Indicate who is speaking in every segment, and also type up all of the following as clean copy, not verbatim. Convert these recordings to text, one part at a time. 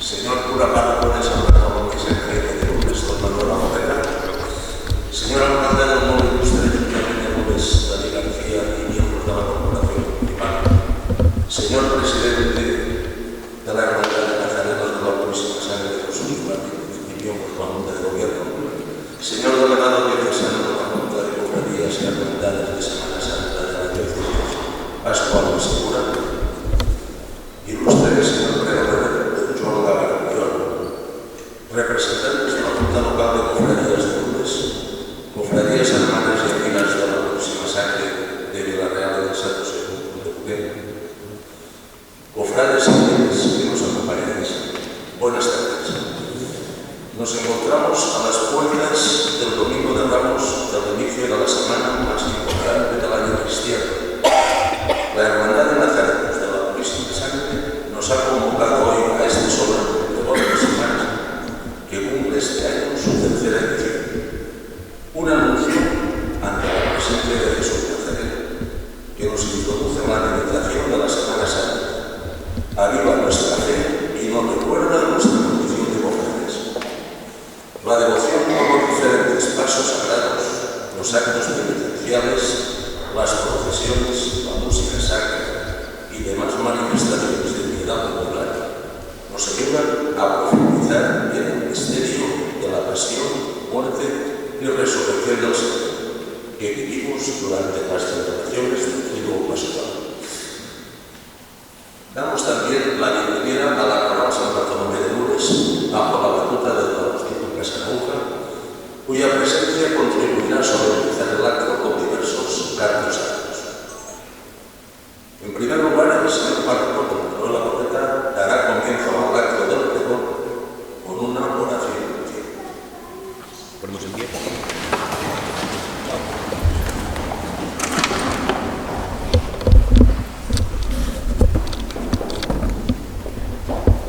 Speaker 1: Señor cura párroco de San Bernardo de Secretario de Lourdes, don Manuel Ojeda, señor alcalde del Móvil Ilustre de Lourdes, Dani García y miembros de la Corporación Municipal, señor presidente de la Hermandad de Nazarenos de la Purísima Sangre de Jesús y miembros de la Junta de Gobierno, señor delegado diocesano de la Junta de Cofradías y Hermandades de Semana Santa de la Diócesis Pascual de Segura, ilustre señor pregonero Joan Gavarrión, representantes de la Junta Local de Cofradías de Lourdes, Cofradías Hermanas y Amigas de la Purísima Sangre de Villarreal del Santo Sepulcro de Cuquén, cofrades y fieles que nos acompañáis, buenas tardes. Nos encontramos a las puertas del Domingo de Ramos, del inicio de la semana más importante del año cristiano. La Hermandad de Nazarenos de la Purísima Sangre nos ha convocado hoy a este solemne de bodas y semanas que cumple este año su tercera edición. Un anuncio ante la presencia de Jesús Nazareno que nos introduce en la meditación de la Semana Santa. Aviva nuestra fe y nos recuerda nuestra condición de cofrades. La devoción por los diferentes pasos sagrados, los actos penitenciales, las procesiones, la música sacra y demás manifestaciones de piedad popular nos ayudan a profundizar en el misterio de la pasión, muerte y resurrección del Señor que vivimos durante las celebraciones del Triduo Pascual. Damos también la bienvenida a la Coral San Bartolomé de Lourdes, bajo la batuta del Agustín Casanauja, cuya presencia contribuirá a solemnizar el acto con diversos cantos santos. En primer lugar, el señor párroco don Manuel Ojeda dará comienzo al acto del pregón con una oración.
Speaker 2: Ponemos en pie.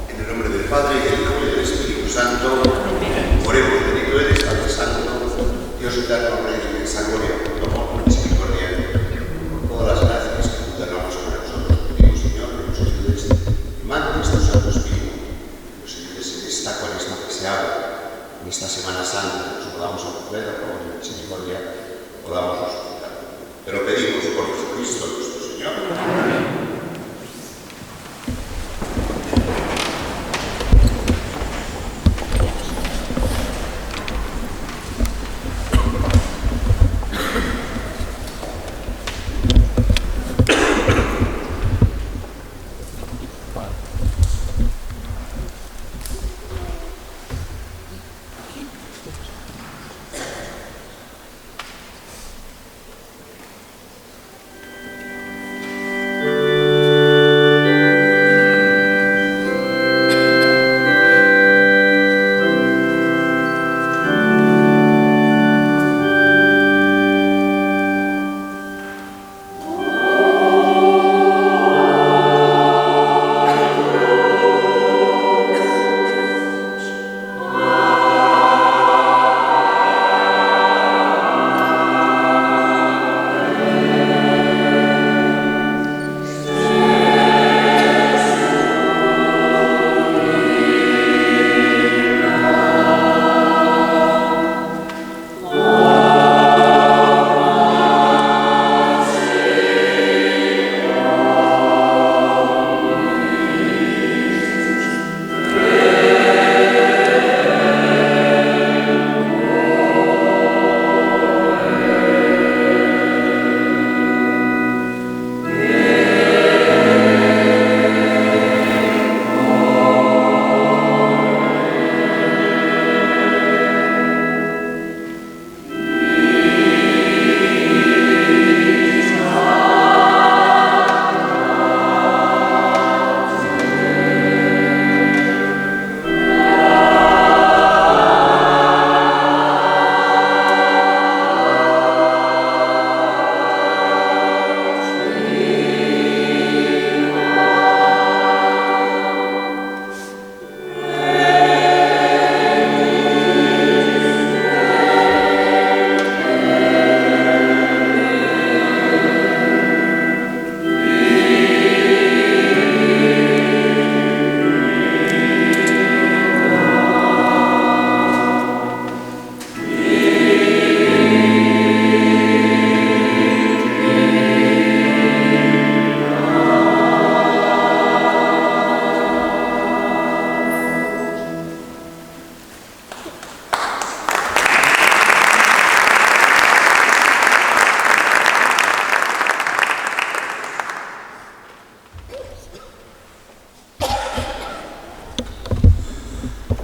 Speaker 3: En el nombre del Padre, y del Hijo y del Espíritu Santo, oremos, bendito eres, Padre Santo, Dios eterno, Rey de esa gloria, por tu amor, misericordia, por todas las gracias que tú derramas sobre nosotros. Pedimos, Señor, que nos ayudes, que mandes tu Santo Espíritu, que nos ayudes en esta cuaresma que se abre, en esta Semana Santa, que nos podamos acoger, por favor de misericordia, podamos hospitar. Te lo pedimos por Jesucristo nuestro Señor. Amén.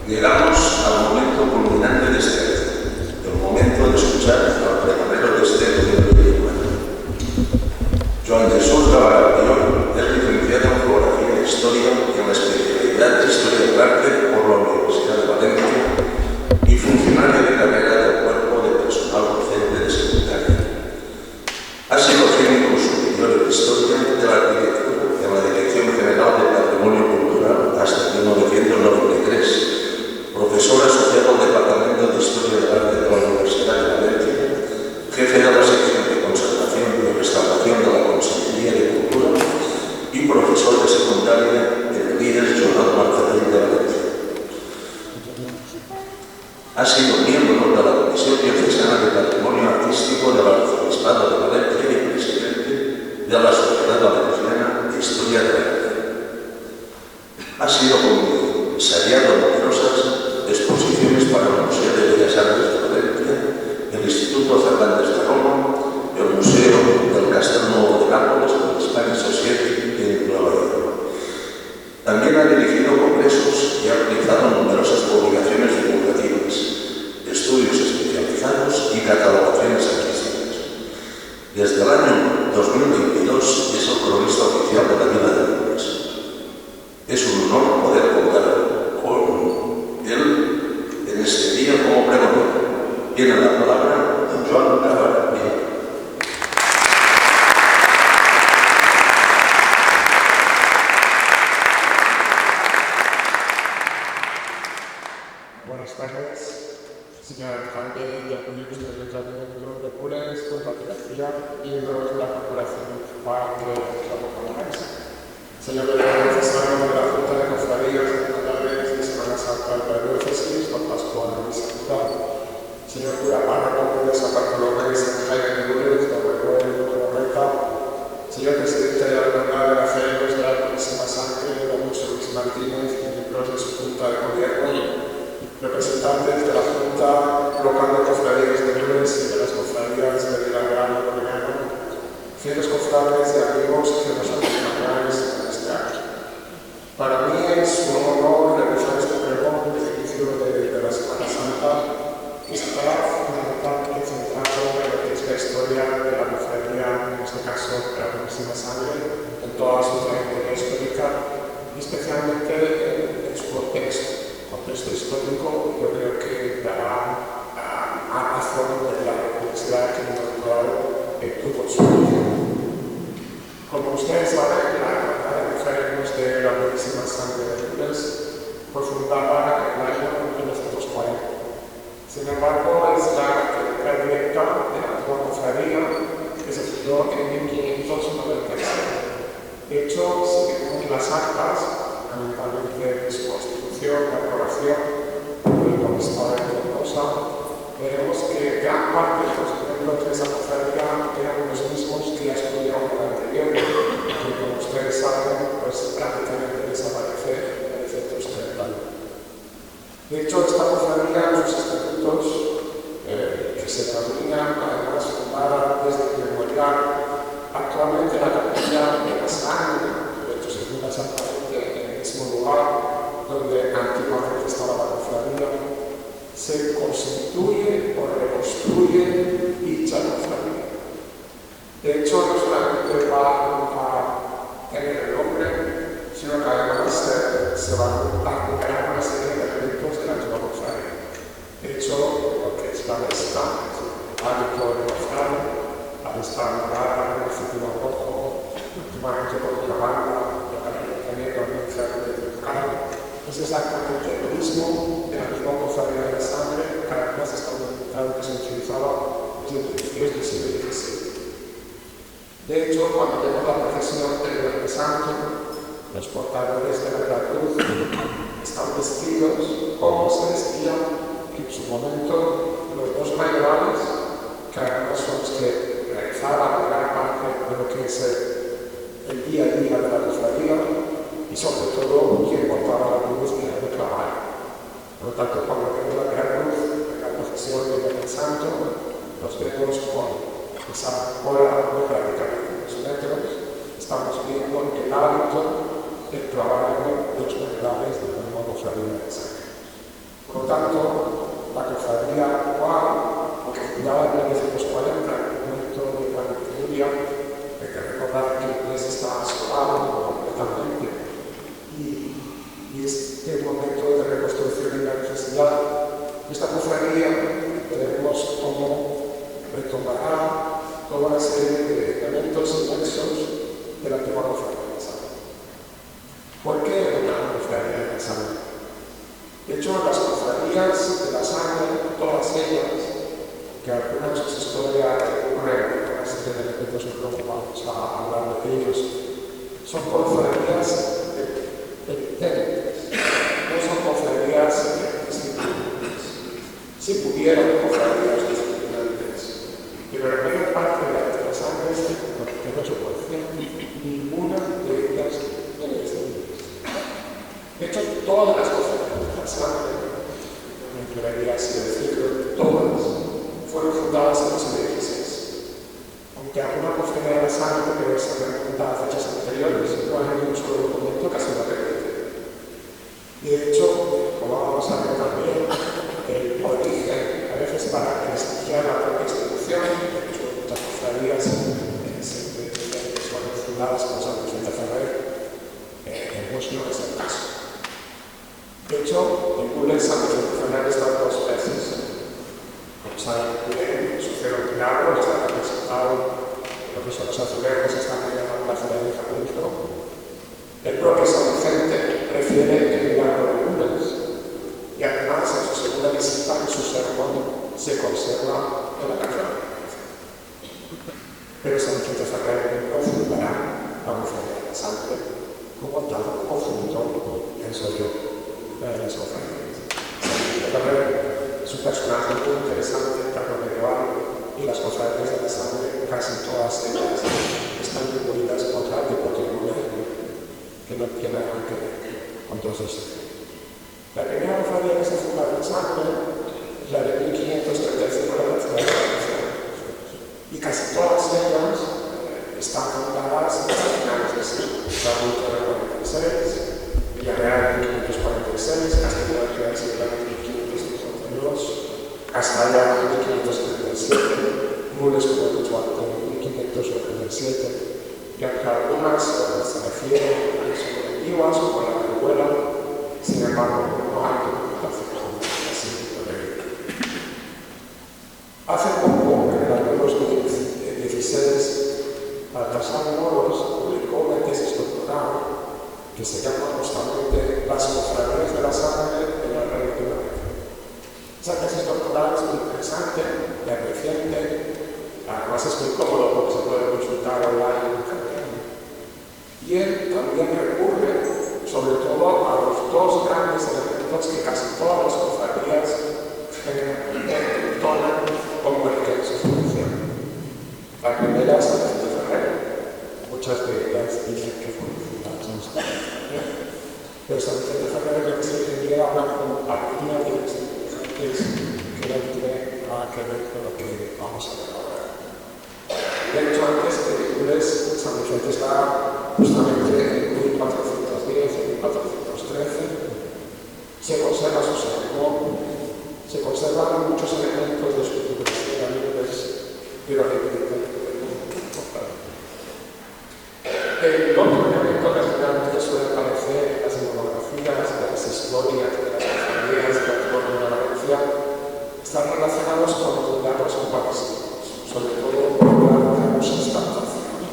Speaker 1: Llegamos al momento culminante de este año, el momento de escuchar al pregonero de este 2024. Joan Jesús Gavarra es licenciado en Geografía e Historia y en la especialidad de Historia del Arte por la Universidad de Valencia y funcionario de carrera del Cuerpo de Personal Docente de Secundaria. Ha sido técnico superior en Historia de la Arquitectura en la Dirección General de Patrimonio Cultural hasta 1993, profesor asociado al Departamento de Historia del Arte de la Universidad de Valencia, jefe de la sección de Conservación y Restauración de la Consejería de Cultura y profesor de secundaria del líder Joan Martorell de Valencia. Ha sido miembro de la Comisión Diocesana de Patrimonio Artístico del Arzobispado de Valencia y presidente de la Sociedad Valenciana de Historia del Arte. Ha sido comisariado de numerosas exposiciones para el Museo de Bellas Artes de Valencia, el Instituto Cervantes de Roma, el Museo del Castel Nuovo de Nápoles, el Spanish Society en Nueva York. También ha dirigido congresos y ha realizado numerosas publicaciones divulgativas, estudios especializados y catalogaciones artísticas. Desde el año 2022 es el cronista oficial de la Vila de Lourdes. Es un honor poder contar con él en este día como pregonero. Tiene la palabra Joan Gavarra.
Speaker 4: Buenas tardes, señor alcalde y amigos del Ayuntamiento de Lourdes, Contaminación y miembros de la Corporación Municipal de Lourdes. Señor necesario de la Junta de Cofradías de Canales de Semana Santa de la Diócesis, don Pascual Luis Santal. Señor cura párroco de San Bartolomé de San Jaime de Lourdes, don Manuel de la Reta. Señor presidente de la Hermandad de la Fe de la Purísima Sangre, don José Luis Martínez y miembros de su Junta de Gobierno. Representantes de la Junta Local de Cofradías de Lourdes y de las cofradías de Villagrán y Borneano, fieles cofrades y amigos que nos acompañáis en este año. Para mí es un honor realizar este pregón de inicio de la Semana Santa, que estará fundamentalmente centrado en lo que es la historia de la cofradía, en este caso de la Purísima Sangre, en toda su trayectoria histórica y especialmente en su contexto histórico. Yo creo que dará a razón de la complejidad que tuvo su origen. Como ustedes saben, la Hermandad de Enfermos de la Purísima Sangre de Lourdes fue fundada en el año 1940. Sin embargo, es la directa de la antigua cofradía que se fundó en 1596. De hecho, si vemos las actas, lamentablemente de su constitución, la aprobación del Obispado de Mendoza, veremos que gran parte de los miembros de esa cofradía eran los mismos que ya estudiaron el anterior, que como ustedes saben, pues prácticamente desaparece en el centro occidental. De hecho, esta cofradía, sus estatutos, que se denominan además fundada desde el memorial, actualmente la capilla de la Sangre, de hecho se funda exactamente en el mismo lugar donde antiguamente estaba la cofradía, se constituye o reconstruye dicha cofradía. De hecho, no solamente va a tener el nombre, sino que además se va a recuperar una serie de elementos de la antigua cofradía. De hecho, lo que es la mesa, el hábito de cofrade, la mesa morada, el círculo rojo, últimamente con una banda, también con el cerro de carne. Es exactamente lo mismo de la misma cofradía de la Sangre, que además está documentado que se utilizaba desde principios del siglo XVII. De hecho, cuando vemos la procesión del Viernes Santo, los portadores de la cruz están vestidos como se vestían en su momento los dos mayorales, que además son los que realizaban gran parte de lo que es el día a día de la cofradía, y sobre todo quien portaba la cruz era el caballo. Por lo tanto, cuando vemos la gran cruz en la procesión del Viernes Santo, los vemos con esa cola de prácticamente 2 metros. Estamos viendo el hábito del trabajo de los mayorales de la nueva cofradía de Sangre. Por lo tanto, la cofradía actual, aunque fundada en 1940, en el momento de la dictadura, hay que recordar que la iglesia estaba asolada completamente y este momento de reconstrucción y la necesidad, esta cofradía veremos cómo retomará toda una serie de elementos inmersos de la antigua cofradía de la sangre. ¿Por qué una cofradía de la sangre? De hecho, las cofradías de la sangre, todas ellas, que algunas sus historias recurren a una serie de elementos que luego vamos a hablar de ellos, son cofradías penitentes, no son cofradías disciplinantes. Si pudieran cofradías disciplinantes, pero la mayor parte de la sangre que no se puede hacer, ninguna de ellas tiene disciplinas. De hecho, todas las cofradías de la sangre, me inclinaría así decirlo, todas fueron fundadas en el siglo XVI. Aunque alguna cofradía de la sangre que se remonta a fechas anteriores, no hay un solo documento que se lo repite. Y de hecho, como vamos a ver también, el origen, a veces para prestigiar la propia institución, de hecho, muchas cofradías siempre son fundadas por San Vicente Ferrer, pues no es el caso. De hecho, en Gules, San Vicente Ferrer está dos veces. Como saben, sucedió un milagro, está representado lo que son los azulejos, están en la plaza de Jesucristo. El propio San Vicente refiere el milagro de Gules. Y además, en su segunda visita, en su sermón, se conserva en la catedral. Pero San Vicente Ferrer no fundará la cofradía de la sangre como tal, o fundó, pienso yo, las cofradías. San Vicente Ferrer es un personaje muy interesante, tanto medieval, y las cofradías de la sangre, casi todas ellas, están incluidas por tal de patrimonio que no tiene nada que ver con todos estos. La primera cofradía que se funda en la sangre es la de 1535 de la ciudad de Valencia. Y casi todas ellas están fundadas en los finales del siglo. Sagunto en el 46, Villarreal en 1546, Castilla y León en 1562, Castalla en 1537, Gules, como he dicho antes, en 1587, y aunque algunas se refieren a las antiguas como la Venezuela, sin embargo, no hay documentación así de ello. Hace poco, en el año 2016, Baltasar Moros publicó una tesis doctoral que se llama justamente Las cofradías de la sangre en la Reina de Valencia. Esa tesis doctoral es muy interesante, es reciente, además es muy cómodo porque se puede consultar online en internet. Y él también recurre sobre todo a los dos grandes elementos que casi todas las cofradías entonan como el que se función. La primera es San Vicente Ferrer. Muchas de ellas dicen que fueron fundadas en San Vicente. Pero San Vicente Ferrer es lo que se tendría una compartida de las diferentes que no tiene nada que ver con lo que vamos a ver ahora. De hecho, antes de Gules, San Vicente está justamente en 1410, 1413, se conserva su sermón, se conservan muchos elementos de su librería libres de la República. El otro elemento que generalmente suele aparecer en las iconografías, de las historias, de las cofradías, de la Torre de Valencia, están relacionados con los milagros eucarísticos, sobre todo con la transustanciación.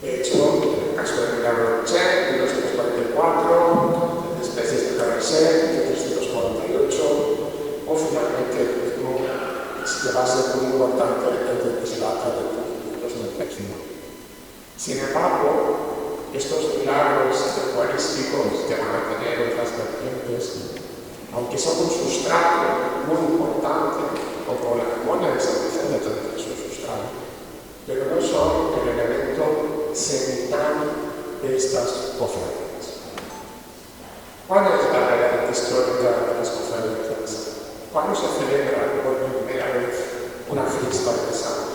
Speaker 4: De hecho, en el caso del milagro de Che, en 1944, de especies de Carrasé, en 1348, o finalmente el último, que va a ser muy importante, el de Islata de 2005. Sin embargo, estos milagros eucarísticos que van a tener otras vertientes, aunque son un sustrato muy importante, como la memoria de San Vicente también es un sustrato, pero no son el elemento central de estas cofradías. ¿Cuál es la realidad histórica de las cofradías de la sangre? ¿Cuándo se celebra por primera vez una fiesta de sangre?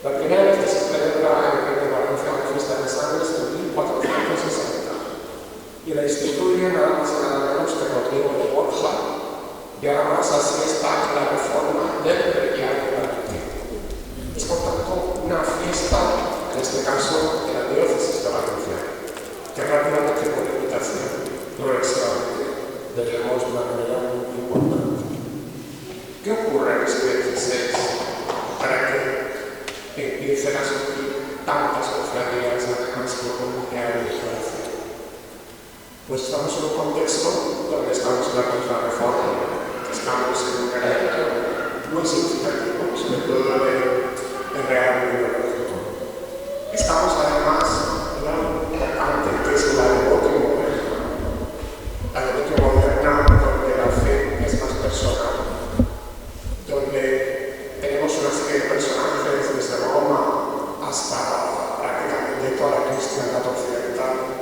Speaker 4: La primera vez que se celebra en el Reino de Valencia una fiesta de sangre es en 1460 y la instituyen nada más y nada menos hermanos de Rodrigo de Borja, y además así está la reforma del breviario gratuito. Es por tanto una fiesta, en este caso de la diócesis de Valencia, que rápidamente por invitación, progresivamente, veremos de una manera muy importante. ¿Qué ocurre en este 16 para que empiecen a surgir tantas cofradías, además por un breviario de oración? Pues estamos en un contexto donde estamos en la contrarreforma, estamos en un evento muy significativo, sobre todo el Real Biblioteca. Estamos además en algo importante, que es la devoción moderna. La devoción moderna donde la fe es más personal, donde tenemos una serie de personajes desde Roma hasta prácticamente toda la cristiandad occidental,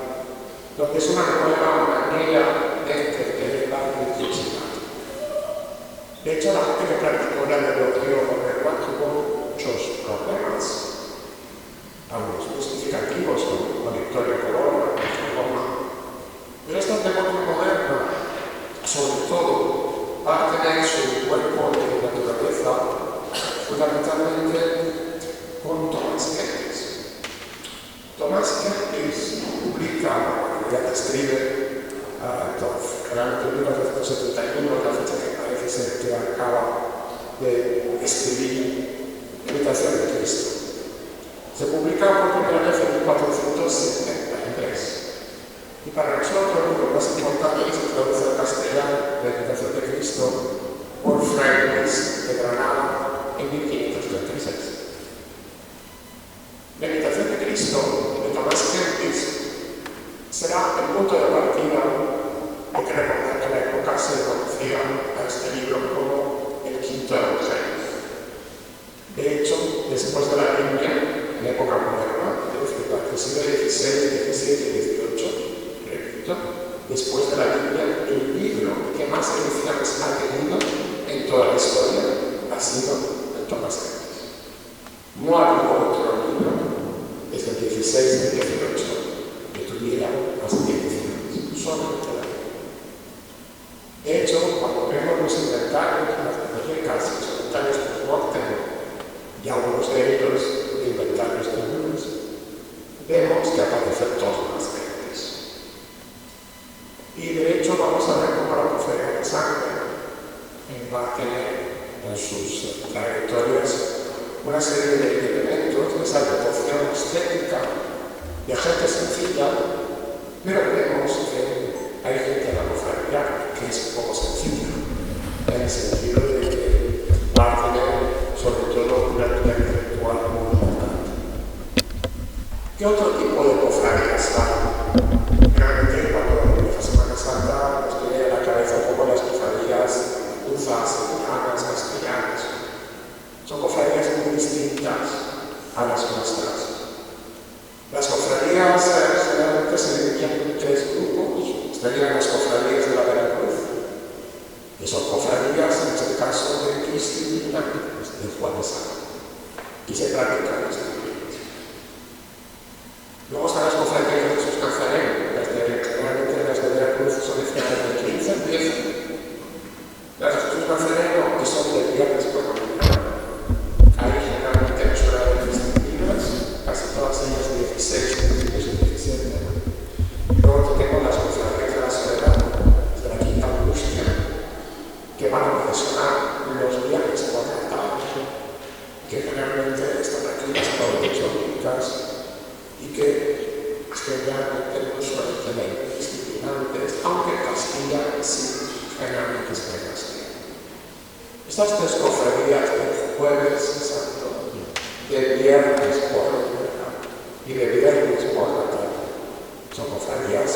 Speaker 4: donde es una nueva manera de entender la religiosidad. De hecho, la gente que practicó la devoción moderna tuvo muchos problemas, algunos muy significativos, como Victoria Colonna, Roma. Pero esta devoción moderna, sobre todo, va a tener su cuerpo de naturaleza fundamentalmente con Tomás Kempis. Tomás Kempis publica, ya te escribe, realmente en 1971, la fecha que parece ser que acaba de escribir Imitación de Cristo. Se publica por primera vez en 1473. Y para nosotros, lo más importante es que traduce al castellano la Imitación de Cristo por Fray Luis de Granada en 1536. La Imitación de Cristo de Tomás Kempis será el punto de partida. Hay que recordar que en la época se conocía a este libro como el Quinto Evangelio. De hecho, después de la Biblia, en la época moderna, es decir, del siglo XVI, XVII y XVIII, repito, después de la Biblia, el libro que más ediciones ha tenido en toda la historia ha sido el Tomás Kempis. No ha habido otro libro desde el XVI y el XVIII que tuviera más ediciones, solamente la Biblia. De hecho, cuando vemos los inventarios, las bibliotecas, los inventarios post-mortem, y algunos de ellos inventarios de libros, vemos que aparecen Tomás Kempis. Y de hecho vamos a ver cómo la cofradía de sangre va a tener en sus trayectorias una serie de elementos de esa devoción estética de gente sencilla, pero vemos que hay gente en la cofradía que es un poco sencilla, en el sentido de que va a tener sobre todo una actividad intelectual muy importante. ¿Qué otro tipo de cofradías hay? Realmente cuando empieza Semana Santa nos viene a la cabeza un poco las cofradías andaluzas, sevillanas, castellanas. Son cofradías muy distintas a las nuestras. Las cofradías generalmente se dividían en tres grupos. Estarían las cofradías de la Veracruz, que son cofradías, en este caso, de Cristina, de Juan de Sala, y se practican las cofradías. Luego están las cofradías de Jesús Nazareno, realmente las de Veracruz son de finales del 15 empiezan. Las de Jesús Nazareno, que son de viernes por la mañana, hay generalmente no suele haber distintivas, casi todas ellas de 16, 17 y 17. Y luego tenemos las cofradías de la Soledad, de la Quinta Angustia, que van a procesionar los viajes por la tarde, que generalmente están aquí las provincias bíblicas y que generalmente no suelen tener disciplinantes, aunque en Castilla sí, generalmente es de Castilla. Estas tres cofradías de Jueves Santo, de Viernes por la mañana y de Viernes por la tarde, son cofradías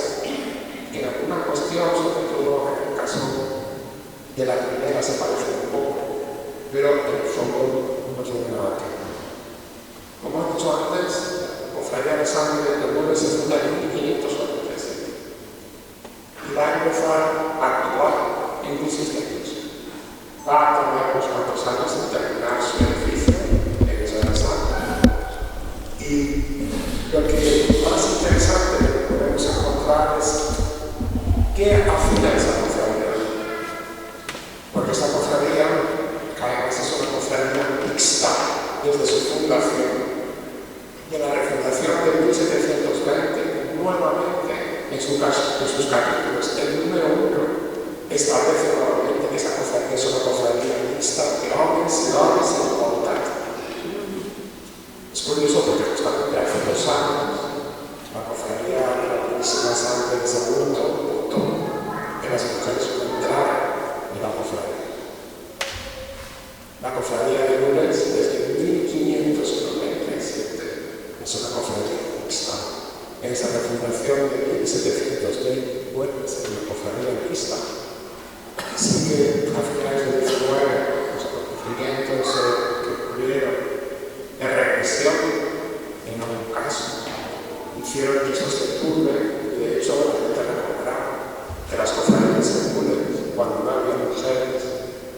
Speaker 4: que en alguna cuestión, sobre todo en el caso de la primera, se parecen un poco, pero en el fondo no tienen nada que ver. Como he dicho antes, la cofradía de sangre de Lourdes se funda en 1547 y va a empezar a actuar en consistencias. Va a tardar unos cuantos años en terminar su edificio en la Iglesia de la Sangre. Y lo que más interesante que podemos encontrar es qué hacía esa Entonces, el número 1 establece normalmente que esa cofradía es una cofradía mixta de hombres y igualdad. Es curioso porque justamente hace 2 años la cofradía de la Purísima Sangre del Segundo votó que las mujeres no entraran en la cofradía. La cofradía de Lourdes desde 1597 es una cofradía mixta. En esa refundación de 1720 vuelve a ser una cofradía mixta. Así que a finales del 19 los acontecimientos que ocurrieron de represión en algún caso hicieron que eso se turbe. De hecho, la gente recordará que las cofradías de Lourdes, cuando no había mujeres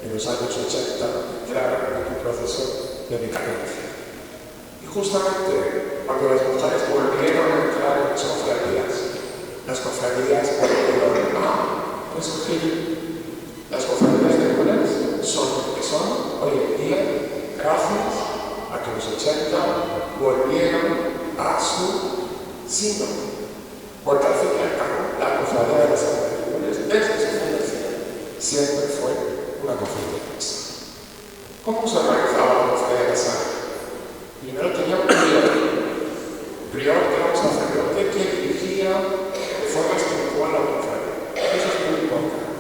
Speaker 4: en los años 80, entraron en un proceso de decadencia. Y justamente cuando las mujeres volvieron a entrar en las cofradías volvieron a resurgir. Las cofradías de Lourdes son lo que son hoy en día, gracias a que los 80 volvieron a su signo. Porque al fin y al cabo, la cofradía de la Sangre de Lourdes, desde su fundación, siempre fue una cofradía mixta. ¿Cómo se organizaba la cofradía de la Sangre? Primero tenía un prior que era un sacerdote que dirigía de forma espiritual la cofradía. Eso es muy importante.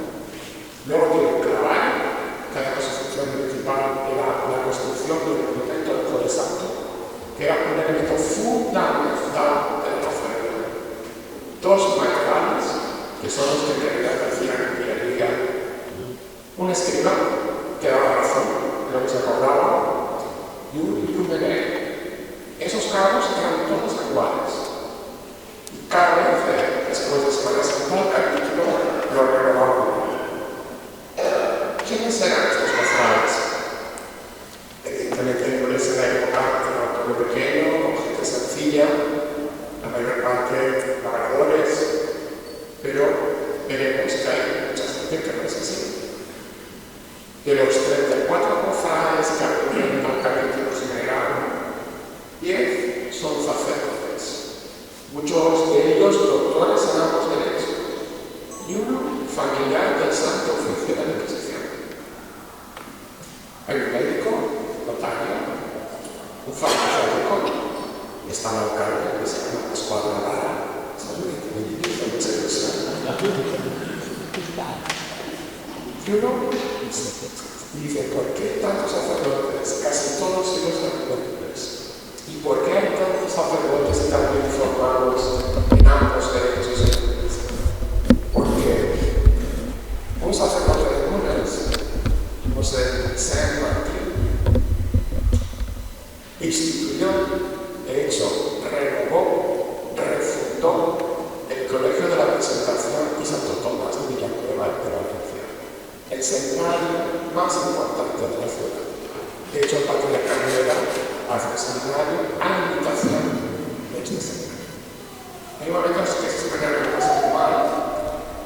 Speaker 4: Luego tiene un clavario, que además su función principal era la construcción del monumento del Jueves Santo, que era un elemento fundamental de la cofradía. 2 maestros, que son los que hacían ingeniería, un escriba que daba razón de lo que se acordaba, y un iluminero. Esos cargos eran todos iguales. Y cada vez, después de Semana Santa, el capítulo lo renovaba. ¿Quiénes eran estos cofrades? Evidentemente, en esa época era un pueblo pequeño, con gente sencilla, la mayor parte labradores, pero veremos que hay mucha gente que no es así. De los 34 cofrades que acudieron al capítulo general, 10 son sacerdotes, muchos de ellos doctores en ambos derechos, y uno familiar del Santo Oficio de la Inquisición. Hay un médico, notario, un farmacéutico, y está el alcalde que se llama Pascual Navarra. Y uno dice, ¿por qué tantos sacerdotes? Casi todos ellos sacerdotes. ¿Y por qué hay tantos sacerdotes tan bien formados en ambos derechos? Porque un sacerdote de Lourdes, José San Martín, instituyó, de hecho, renovó, refundó el Colegio de la Presentación y Santo Tomás de Villanueva de Valencia, el seminario más importante de la ciudad. De hecho, el Padre de Carrera hace el seminario a la invitación de este seminario. Hay momentos que este seminario no pasa muy mal,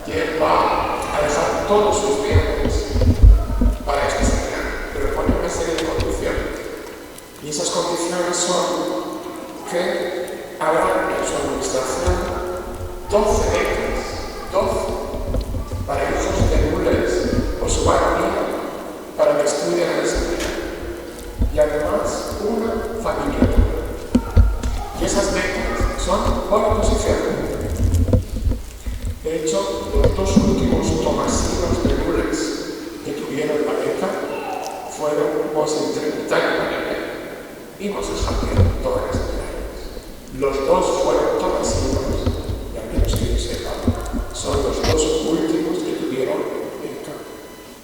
Speaker 4: y él va a dejar todos sus bienes para este seminario, pero pone una serie de condiciones. Y esas condiciones son que habrá en su administración 12 becas, 12, para hijos de Lourdes o su baronía, para que estudien en el seminario. Y además, una familia. Y esas becas son por oposición. De hecho, los 2 últimos tomasinos de Lourdes que tuvieron la beca fueron José Trinitario y José Javier Torres. Los 2 fueron tomasinos, y al menos que yo sepa, son los 2 últimos que tuvieron beca.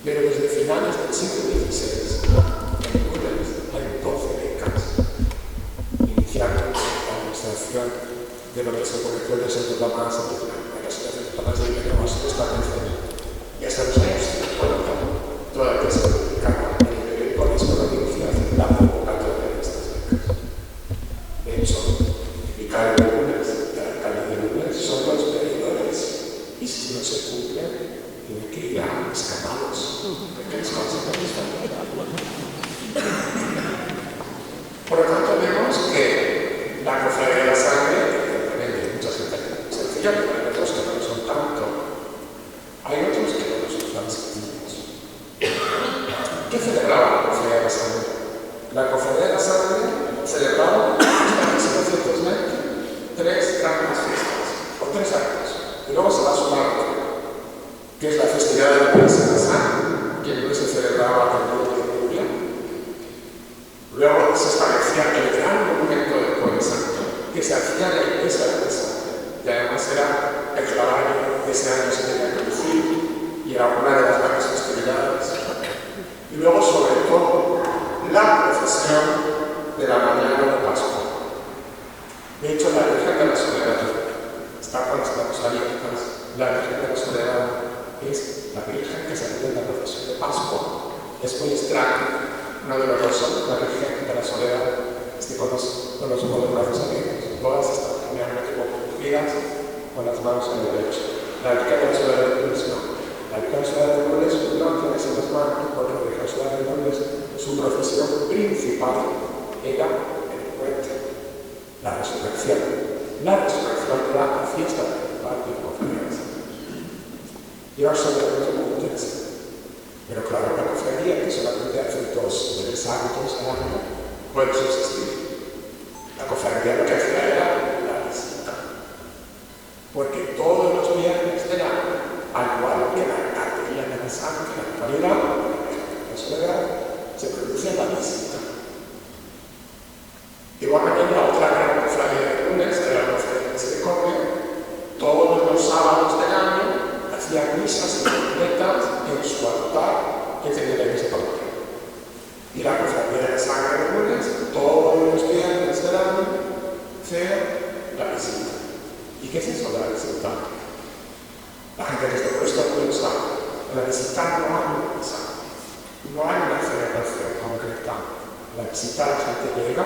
Speaker 4: Pero desde finales del siglo XVI, en Lourdes hay 12 becas, iniciando la administración de lo que se convirtió en Santo Tomás, en la ciudad de Tomás de Villanueva se establece, y hasta los años 50, todavía se publicaba en el periódico La Escología la convocatoria de estas becas. De hecho, el vicario de Lourdes y el alcalde de Lourdes son los veedores, y si no se cumplen, tienen que ir a escamados, porque les consideran esta. Por lo tanto, vemos que la cofradía de la sangre, evidentemente, mucha gente sencilla, pero hay otros que no lo son tanto, celebraba la Cofradía de la Sangre? La Cofradía de la Sangre celebraba hasta 1920 tres grandes fiestas, o tres actos, y luego se va a sumar otra, que es la festividad de la Iglesia de la Sangre, que no se celebraba el 9 de julio. Luego se establecía el gran monumento del Jueves Santo, que se hacía en la Iglesia de la Sangre, y además era el trabajo que ese año se tenía que lucir, y era una de las grandes festividades. Y luego, sobre todo, la procesión de la mañana de Pascua. De hecho, la Virgen de la Soledad está con las manos abiertas. La Virgen de la Soledad es la Virgen que se hace en la procesión de Pascua. Es muy extraño. Uno de los dos son la Virgen de la Soledad, con los brazos abiertos. Todas están generalmente confundidas con las manos en el derecho. La Virgen de la Soledad de Lourdes no. La Virgen de la Soledad de Lourdes no tiene esas dos manos, porque la Virgen de la Soledad de Lourdes, su procesión principal era el puente, la resurrección. La resurrección era la fiesta principal de la Cofradía de la Sangre. Y ahora sobre todo muy interesante. Pero claro, la cofradía, que solamente hace 2 de los hábitos al año, puede subsistir. La cofradía lo que hacía era la visita. Porque todos los viernes del año, al igual que la cartilla de la sangre, la actualidad, la soledad, se produce la visita. Igualmente la otra gran cofradía de lunes, que era la cofradía de Misericordia, todos los sábados del año hacía misas completas en su altar que tenía la iglesia parroquial. Y la cofradía de la sangre de lunes, todos los viernes del año, hacía la visita. ¿Y qué es eso de la visita? La gente que está puesta a pensar, en la visita no hay una misa, no hay una celebración concreta. La visita, la gente llega,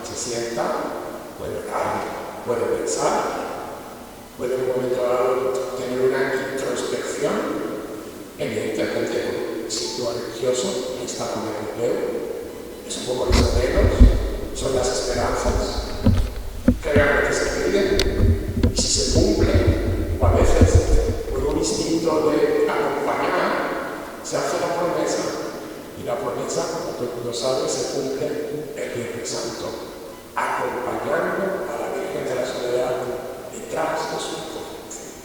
Speaker 4: se sienta, puede orar, puede pensar, puede en un momento dado tener una introspección, evidentemente un sitio religioso, está con el empleo, es un poco los anhelos, son las esperanzas que realmente se piden, y si se cumplen, o a veces por un instinto de acompañar, se hace la promesa, y la promesa, como todo el mundo sabe, se cumple el Viernes Santo, acompañando a la Virgen de la Soledad detrás de su cofradía.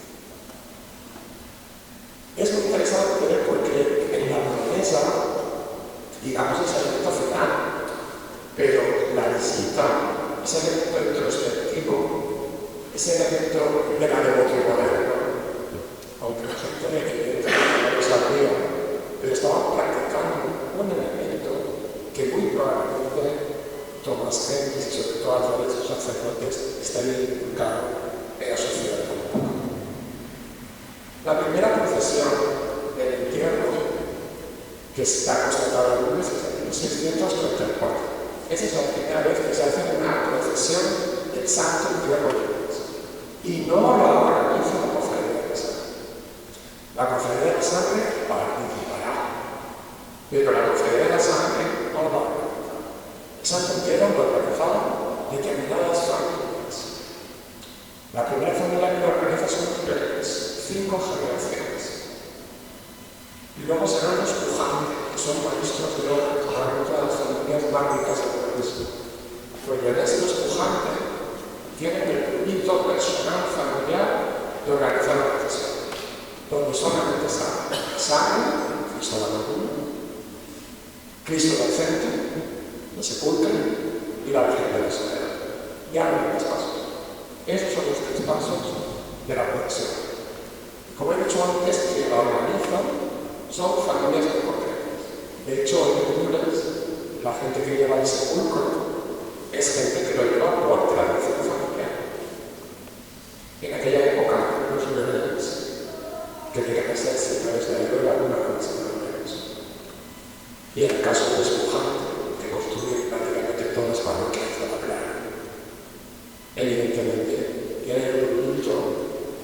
Speaker 4: Es muy interesante porque en la promesa, digamos, es el evento final, pero la visita, ese evento introspectivo, ese evento de la devoción moderna, aunque la gente evidentemente no lo sabía, pero estaba practicando un elemento que muy probablemente Tomás Kempis y sobre todo a través de sus sacerdotes estarían inculcados en la sociedad católica. La primera procesión del entierro que está constatada en lunes es en 1634. Esa es la primera vez que se hace una procesión del Santo Entierro de Lourdes. Y no la organiza la Cofradía de la Sangre. La Cofradía de la Sangre participará, pero la Cofradía de la Sangre no va a organizar. El Santo Entierro lo organizaba determinadas familias. La primera familia que lo organiza son los Pérez, 5 generaciones. Y luego serán los Pujante, que son maestros de orden, que van a todas las familias más ricas del país. Pues los Pujante tienen el permiso personal familiar de organizar la procesión, donde solamente sale sangre, Cristo la locura, Cristo del centro, el sepulcro y la Virgen de la Soledad. Ya no hay más pasos. Esos son los 3 pasos de la procesión. Como he dicho antes, que la organizan son familias muy concretas. De hecho, en Lourdes, la gente que lleva el sepulcro es gente que lo lleva por tradición familiar. En aquella época, los liberales, que querían ser señores de la iglesia, alguna vez señores. Y en el caso de los Pujante, que construyen prácticamente todas las parroquias de la playa, evidentemente tienen el orgullo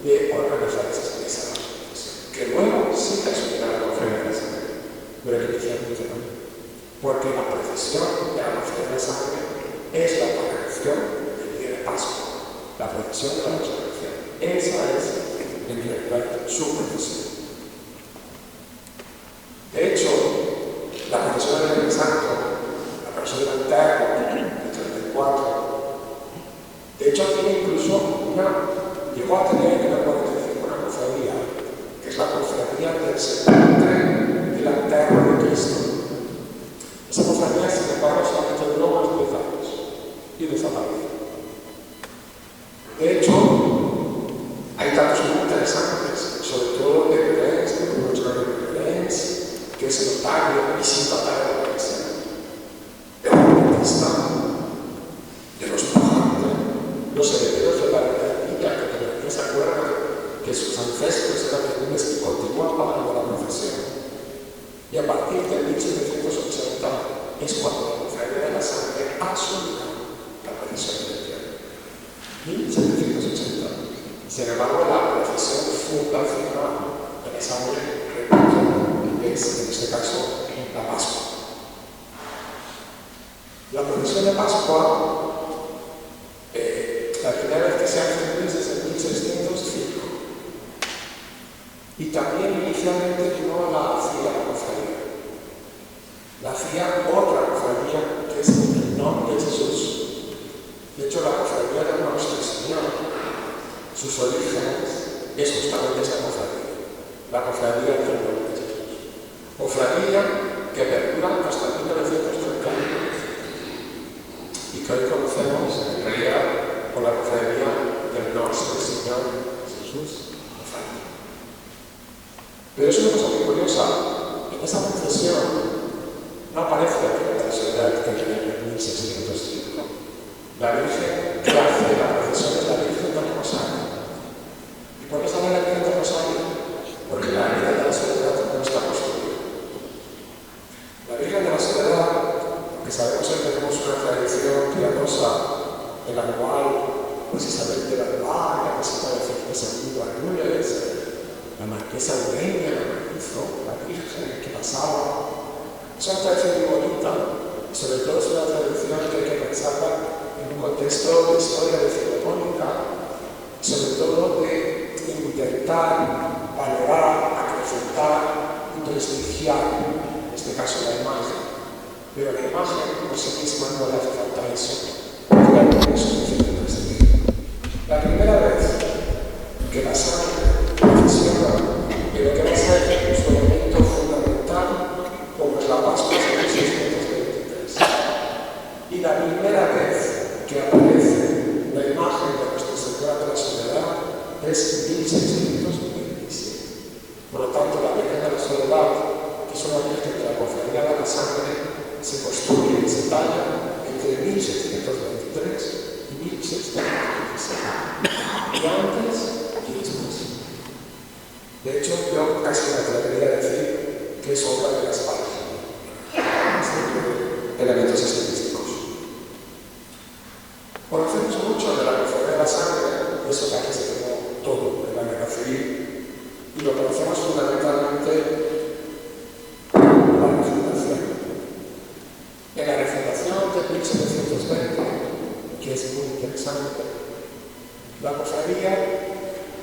Speaker 4: de organizar esas mesas, que luego sí que asumirá la Cofradía de la Sangre, pero inicialmente no. Porque la procesión de la Cofradía de la Sangre es la procesión del día de Pascua, la procesión de la resurrección. Esa es, en realidad, su procesión. De hecho, la procesión cofradía del sepulcro y la enterro de Cristo. Esa cofradía, sin embargo, solamente duró unos 10 años y desapareció. De hecho, hay datos muy interesantes, sobre todo de Belén, de Rosario de Belén, que es notario y signatario de la Iglesia, de la Bautista, de los pujantes, los herederos de la Iglesia, que todavía se acuerdan que sus ancestros eran comunes que continúan pagando la profesión. Y a partir de 1780 es cuando la Cofradía de la Sangre asumió la procesión del cielo. 1780. Sin embargo, la procesión fundacional de la Sangre es, en este caso, la Pascua. La procesión de Pascua, la primera vez que se hace es desde 1605. Y también inicialmente no la hacía la cofradía. La hacía otra cofradía que es el nombre de Jesús. De hecho, la cofradía de Nuestro Señor, sus orígenes, es justamente esa cofradía. La cofradía del nombre de Jesús. Cofradía que perdura hasta 1931 y que hoy conocemos en realidad por la cofradía del Nuestro Señor Jesús. Pero es una cosa muy curiosa, en esa procesión no aparece la Virgen de la Soledad que tenía en 1605. La Virgen que hace la procesión es la Virgen del Rosario. ¿Y por qué sale la Virgen del Rosario? Porque la Virgen de la Soledad no está construida. La Virgen de la Soledad, aunque sabemos que tenemos una tradición piadosa en la cual pues Isabel de Valois, la visita de Felipe II a Lourdes, la marquesa Eugenia hizo, la Virgen que pasaba. Es una tradición muy bonita y sobre todo es una tradición que hay que pensarla en un contexto de historia decimonónica y sobre todo de intentar valorar, acrecentar y prestigiar, en este caso la imagen. Pero la imagen por sí misma no le hace falta eso, porque es suficiente prestigio. La primera vez que la sangre procesiona en lo que va a ser su elemento fundamental, como es la Pascua de 1623. Y la primera vez que aparece la imagen de Nuestra Señora de la Soledad es 1627. Por lo tanto, la Virgen de la Soledad, que es una Virgen de la Cofradía de la Sangre, se construye y se talla entre 1623 y 1627. Y antes y después. De hecho, yo casi me atrevería a decir que es obra de las páginas, elementos estilísticos. Conocemos mucho de la Cofradía de la Sangre, de eso que aquí se tomó todo en la guerra civil, y lo conocemos fundamentalmente por la refundación. En la refundación de 1720, que es muy interesante, la cofradía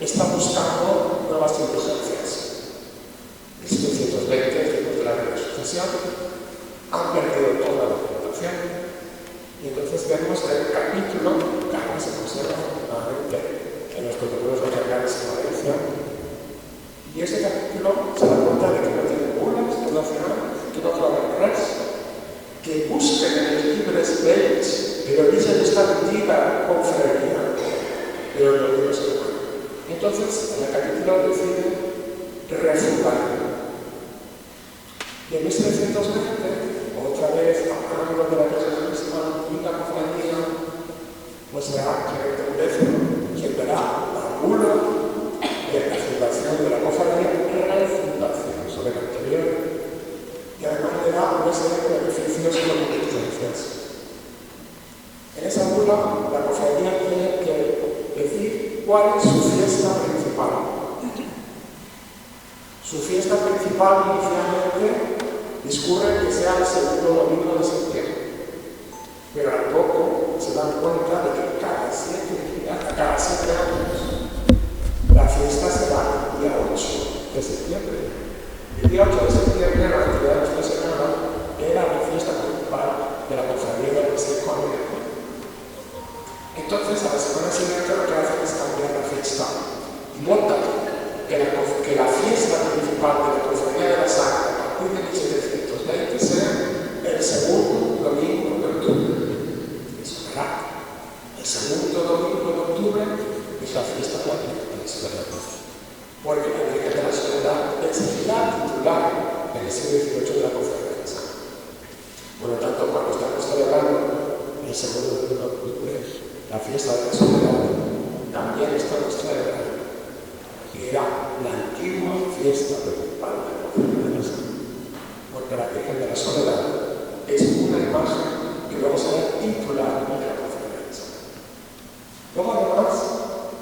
Speaker 4: está buscando nuevas indulgencias. En 1720, después de la Resucitación, han perdido toda la documentación y entonces vemos que el capítulo, que ahora se conserva afortunadamente en los protocolos notariales en Valencia, y ese capítulo se da cuenta de que no tiene bulas nacionales, que no trabajan res, que busquen en los libres bells, pero dicen esta antigua confraría, pero los libros se van. Entonces, en el capítulo decide refundar. Y en 1720, otra vez, hablando de la procesión y la cofradía, pues será Clemente X quien verá la bula de la fundación de la cofradía, refundación sobre la anterior, y además le da una serie de beneficios y indulgencias. En esa bula, la cofradía tiene que decir cuál es su fiesta principal. Su fiesta principal inicialmente discurre que sea el segundo domingo de septiembre, pero al poco se dan cuenta de que cada 7 años la fiesta será el día 8 de septiembre. El día 8 de septiembre, la actividad de Nuestra Señora era la fiesta principal de la cofradía de la Misericordia. Entonces, a la semana siguiente lo que hacen es cambiar la fiesta y montan que la fiesta principal de la Cofradía de la Sangre a partir de 1720 sea el segundo domingo de octubre. Eso será. El segundo domingo de octubre es la fiesta de la Virgen. Porque la Virgen de la Soledad es la titular en el siglo XVIII de la Cofradía de la Sangre. Por lo tanto, cuando estamos celebrando el segundo domingo de octubre, la fiesta de la Soledad, también estamos celebrando que era la antigua fiesta principal de la Cofradía de la Sangre. Porque la Virgen de la Soledad es una imagen que luego será titular de la Cofradía de la Sangre. Luego, además,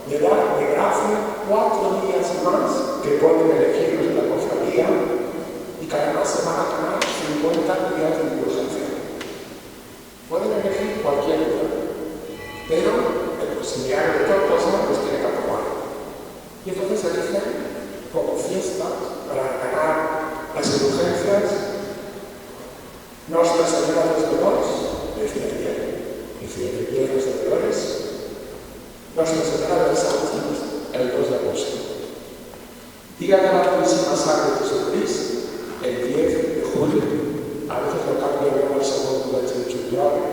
Speaker 4: le da de gracia 4 días más que pueden elegir los de la cofradía y que además se van a tomar 50 días de indulgencia. Pueden elegir cualquier día, pero el consiliario de Tortosa los tiene que aprobar. Y entonces se eligen como fiesta para ganar las indulgencias Nuestra Señora de los Dolores, desde el día de los Dolores, Nuestra Señora de los Ángeles, el 2 de agosto. Día de la Purísima Sangre de Jesucristo, el 10 de julio. A veces lo cambia luego el segundo del 18 de abril.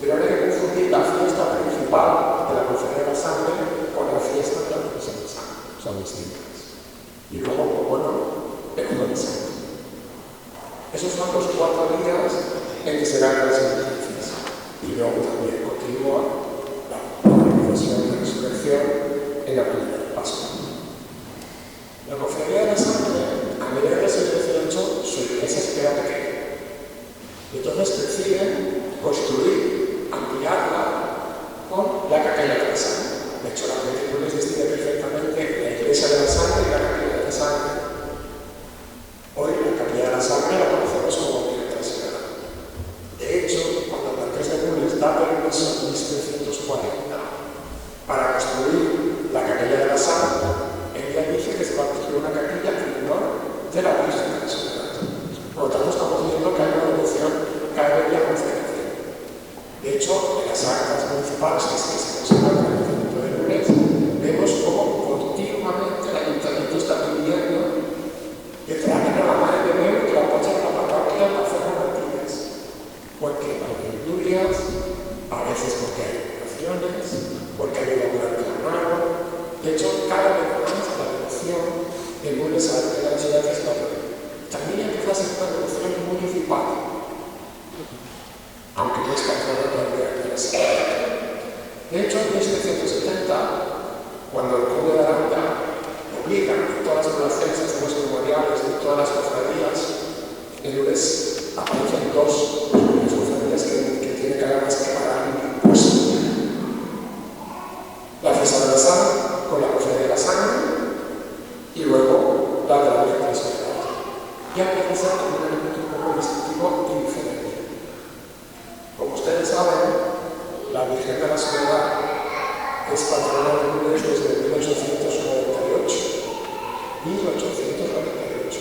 Speaker 4: Pero no hay que confundir la fiesta principal de la Cofradía de la Sangre con la fiesta de la Purísima Sangre. Son distintas. Y luego, bueno, el Jueves Santo. Esos son los 4 días en que se dan las indulgencias. Y luego también continúa la procesión de resurrección en la primera de Pascua. La Cofradía de la Sangre, a mediados del siglo XVIII, su iglesia se queda pequeña. Y entonces deciden construir, ampliarla con la Capilla de la Sangre. De hecho, la película les distingue perfectamente la iglesia de la Sangre y la Capilla de la Sangre. Hoy la Capilla de la Sangre la conocemos como Virgen de la Soledad. De hecho, cuando el Marqués de Nules da permiso en 1740 para construir la Capilla de la Sangre, ella dice que se va a construir una capilla en honor de la Virgen de la Soledad. Por lo tanto, estamos viendo que hay una devoción cada día más creciente. De hecho, en las actas municipales que se conservan en el Ayuntamiento de Nules, vemos cómo continuamente el Ayuntamiento está pidiendo que traigan a la Madre de Dios que la apoyen en la parroquia para hacer rogativas. Porque hay lluvias, a veces porque hay inundaciones, porque hay una durante la mano. De hecho, cada vez más la devoción de Nules a la ciudad de España también empieza a ser una devoción municipal, aunque no es patrona de la ciudad. De hecho, en 1770, cuando el conde de Aranda obliga a todas las poblaciones de los memoriales de todas las cofradías, en Nules aparecen 2 cofradías que tienen que haber más que pagar un impuesto. La fiesta de la Sangre con la Cofradía de la Sangre y luego la de la Virgen de la Soledad. Ya empieza a ser como un elemento un poco distintivo y diferente. Como ustedes saben, la Virgen de la Soledad es patrona de Nules desde 1898. 1898.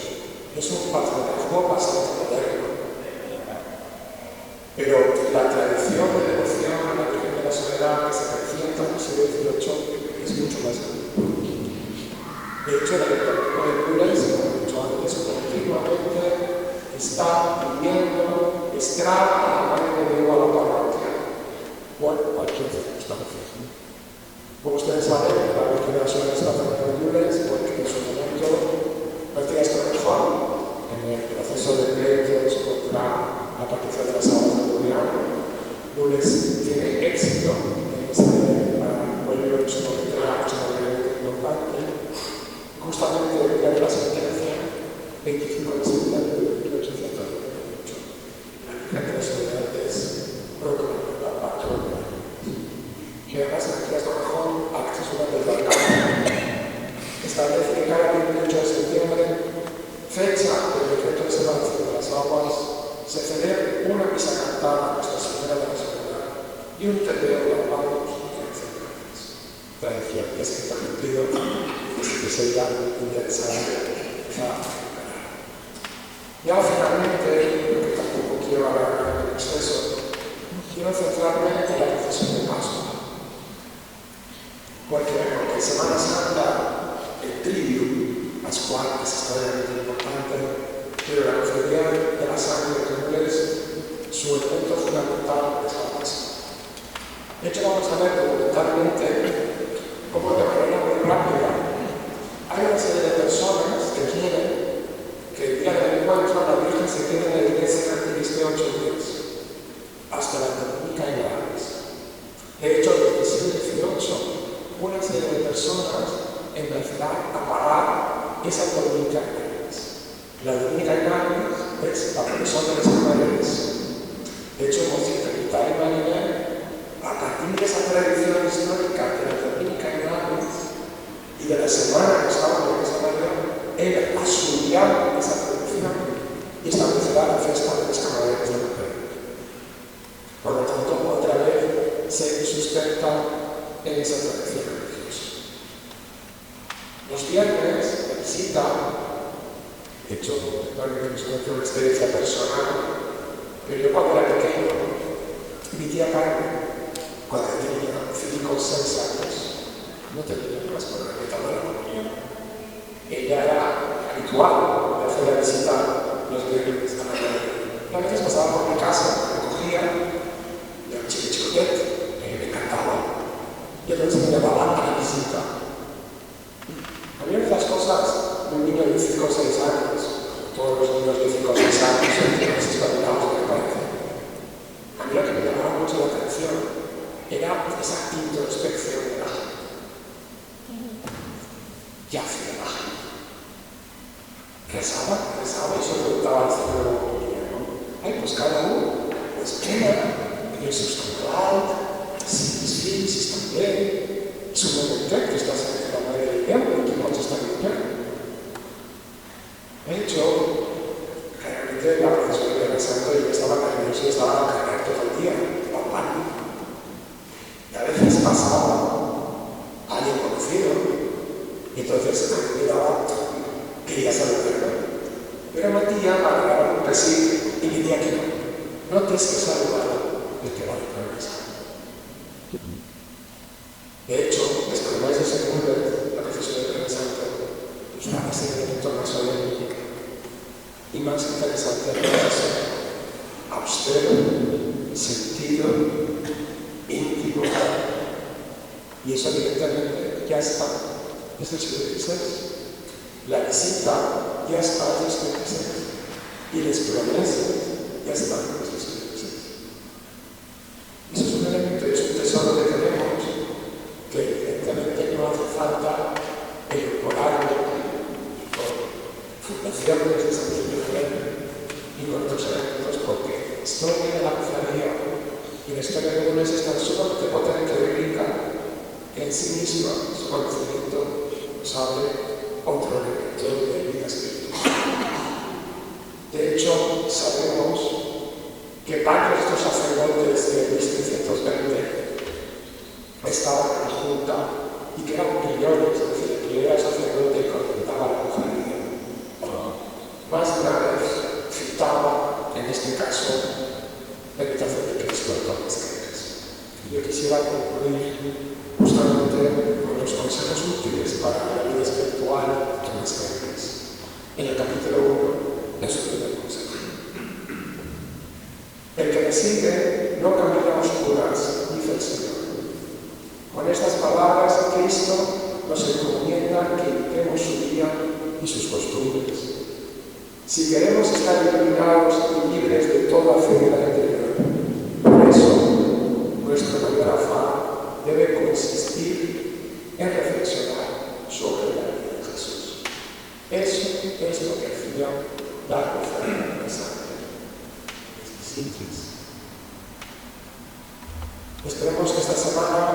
Speaker 4: Es un patronazgo bastante moderno. Pero la tradición de devoción a la Virgen de la Soledad que se recienta en el siglo XVIII es mucho más grande. De hecho, el Ayuntamiento de Nules, como he dicho antes, continuamente está pidiendo extraer a la Madre de Dios a la parroquia por cualquier circunstancia. Como ustedes saben, la Virgen de la Soledad está patrona de Nules porque en su momento Matías Torrejón, en el proceso de pleitos contra la partición de las aguas de Gobierno, Nules tiene éxito en ese pueblo en su momento era extremadamente importante. Justamente el día de la sentencia, 25 de septiembre de 1898, la Virgen de la Soledad es proclamada patrona. Que además Matías Torrejón, accesora del Balcán, establece que cada 28 de septiembre, fecha del decreto de separación de las aguas, se celebra una misa cantada a Nuestra Señora de la Soledad y un tendero de alabados y encendidas. Tradición que se ha cumplido desde que se da interesante ya finalmente, lo que tampoco quiero hablar en exceso, quiero centrarme en la procesión de Pascua. Porque en Semana Santa, el trigo pascual, que es extremadamente importante, pero la cofradía de la sangre de Túmules, su elemento fundamental es la pasión. De hecho, vamos a ver documentalmente cómo de manera muy rápida hay una serie de personas que quieren que el día del encuentro la Virgen se quede en la iglesia y esté 8 días, hasta la Dominica y Gales. De hecho, desde el siglo XVIII, una serie de personas empezarán a pagar esa Dominica y Gales. La Dominica y Gales es la profesión de los españoles. De hecho, hemos dicho que Italia y Marinera, a partir de esa tradición histórica de la Dominica y Gales y de la semana que estaba en esa mayor, él asumirá esa tradición y establecerá la fiesta de los camareros de la Perla. Por lo tanto, otra vez se sustenta en esa tradición religiosa. Los viernes, la visita, de hecho, también es una experiencia personal, pero yo cuando era pequeño, mi tía Carmen, cuando tenía 5 o 6 años, no tenía más por la mitad de la comunión. Ella era habitual de hacer la visita los viernes a la mañana. Y a veces pasaba por mi casa, me cogía, y era chiquichotet, me encantaba. Y entonces me llevaba a la visita. A mí las cosas de un niño de 5 o 6 años, todos los niños de 5 o 6 años, son niños espabilados, me parece. A mí lo que me llamaba mucho la atención era esa introspección de la gente. ¿Qué hacía la gente? Rezaba y se preguntaba al Señor de la comunidad, ¿no? Ay, pues cada uno, pues queda, y eso está claro, si los fills están bien, su momento que está haciendo la madre del diablo, que no está limpiando. De hecho, realmente la profesora de la Santa yo estaba nervioso y estaba a cargar todo el día, la pánico. Y a veces pasaba alguien conocido, y entonces me miraba, quería saludarlo. Pero Matías agarraba un pesito y me decía que no tienes que saludarlo, es que vale para empezar. De hecho, después de ese segundo, la profesora de la Santa usaba ese elemento más solemne y más interesante de la austero, sentido, íntimo. Y eso evidentemente ya está desde el siglo XVI. La visita ya está desde el siglo XVI. Y las promesas ya están desde el siglo XVI. Eso es un elemento, es un tesoro que tenemos, que evidentemente no hace falta incorporarlo con fundaciones de San Miguel y con otros elementos, porque la historia de la cofradía y la historia de Gómez es tan sumamente potente y rica que en sí misma su conocimiento nos abre otro elemento de vida espiritual. De hecho, sabemos que varios de estos sacerdotes de 1620 estaban en la Junta y que eran millones, es decir, que era sacerdote y comentaba la cofradía. Más de una vez citaba, en este caso, la invitación de Cristo a todas las guerras. Yo quisiera concluir justamente con los consejos útiles para la vida espiritual de Tomás Cairns. En el capítulo 1 de su primer consejo. El que me sigue no camina a oscuras, dice el Señor. Con estas palabras, Cristo nos encomienda que imitemos su vida y sus costumbres. Si queremos estar iluminados y libres de toda ceguera interior, por eso nuestro mayor afán debe consistir en reflexionar sobre la vida de Jesús. Eso es lo que hacía la cofradía de la sangre. Esperemos que esta semana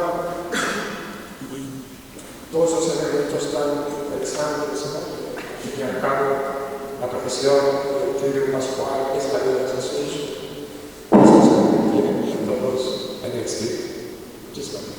Speaker 4: todos los elementos tan interesantes, que llevan a cabo la profesión del Triduum Pascual es la vida de Jesús, eso se convierte en todos en el Espíritu. Muchas gracias.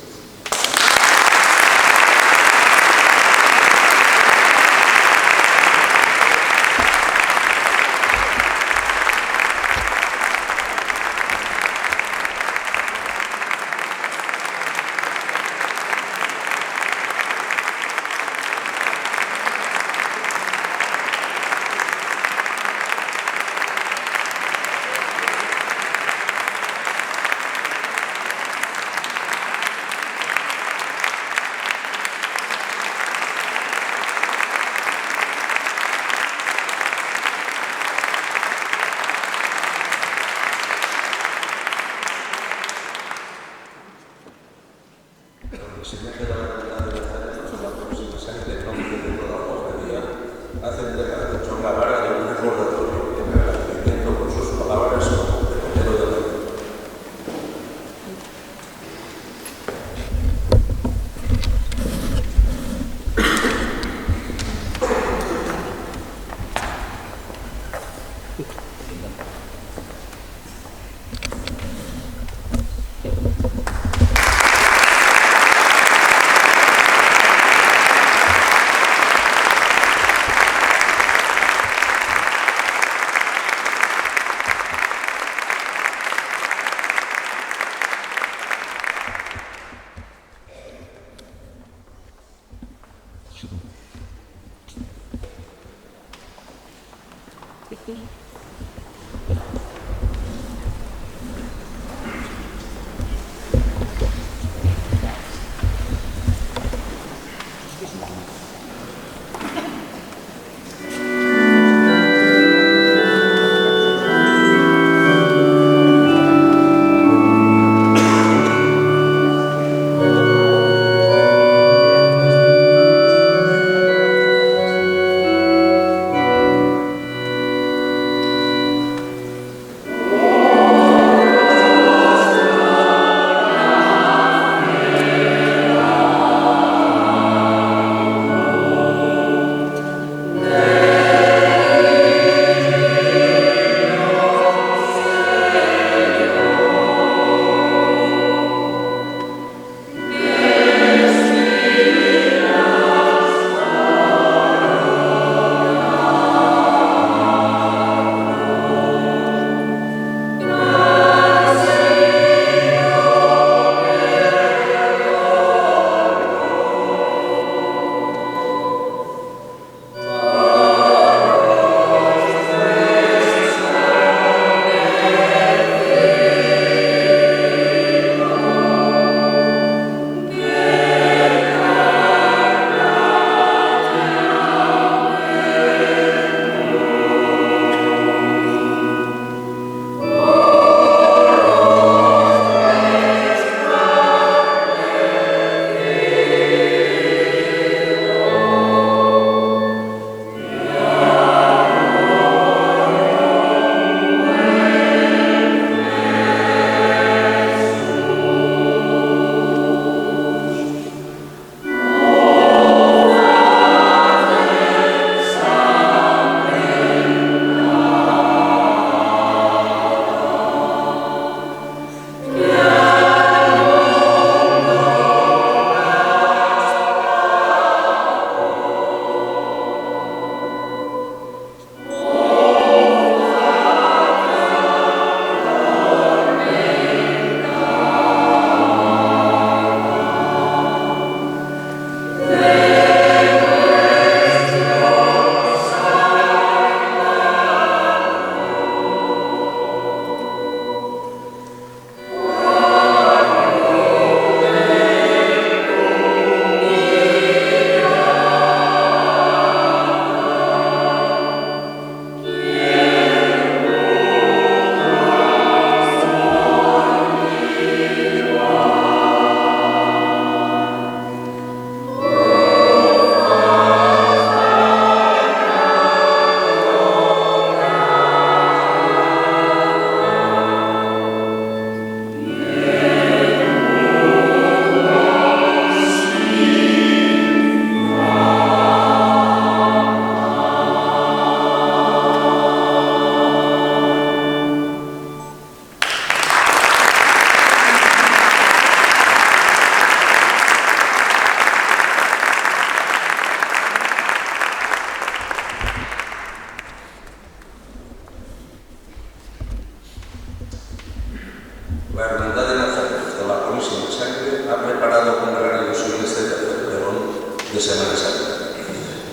Speaker 1: de Semana Santa.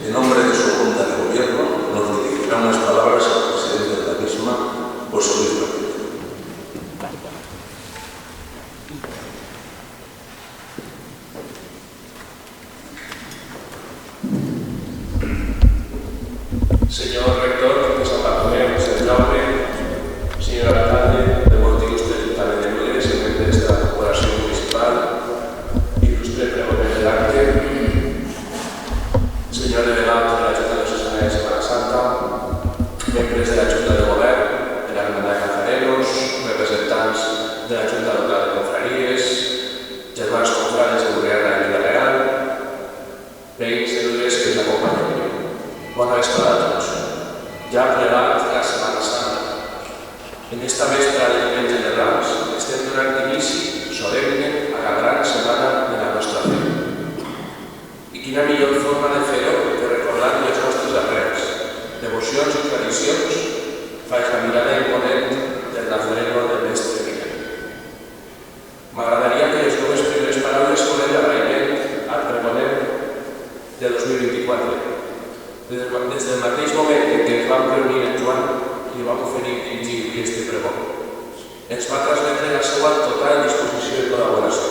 Speaker 1: En nombre de su Junta de Gobierno nos dirigirá unas palabras al presidente de la misma, José Luis Martínez.
Speaker 5: Señor rector de San Bartolomé, José Jaume, señor alcalde de Montijo Hospital de Núñez, en de esta corporación municipal, ilustre pregonero del arte, señor delegado de la Junta de Sociedad de Semana Santa, miembros de la Junta de Gobierno, de la Hermandad de Nazarenos, representants de la Junta Local de Confraries, germans confrares de Burriana i Vila-real, veïns i veïnes que ens acompanyen. Bona vesprada a tots. Ja ha plegat la Setmana Santa. En esta vespre de Diumenge de Rams estem donant inici solemne a la gran setmana de la nostra fe. I quina millor forma de fer-ho que recordant les nostres arrels, devocions i tradicions faig la mirada imponent del Nazareno del Mestre Miguel. M'agradaria que les dues primeres paraules foren d'agraïment al pregoner de 2024. Des del mateix moment en què ens vam reunir Joan li va oferir dirigir aquest pregó. Ens va transmetre la seva total disposició i col·laboració.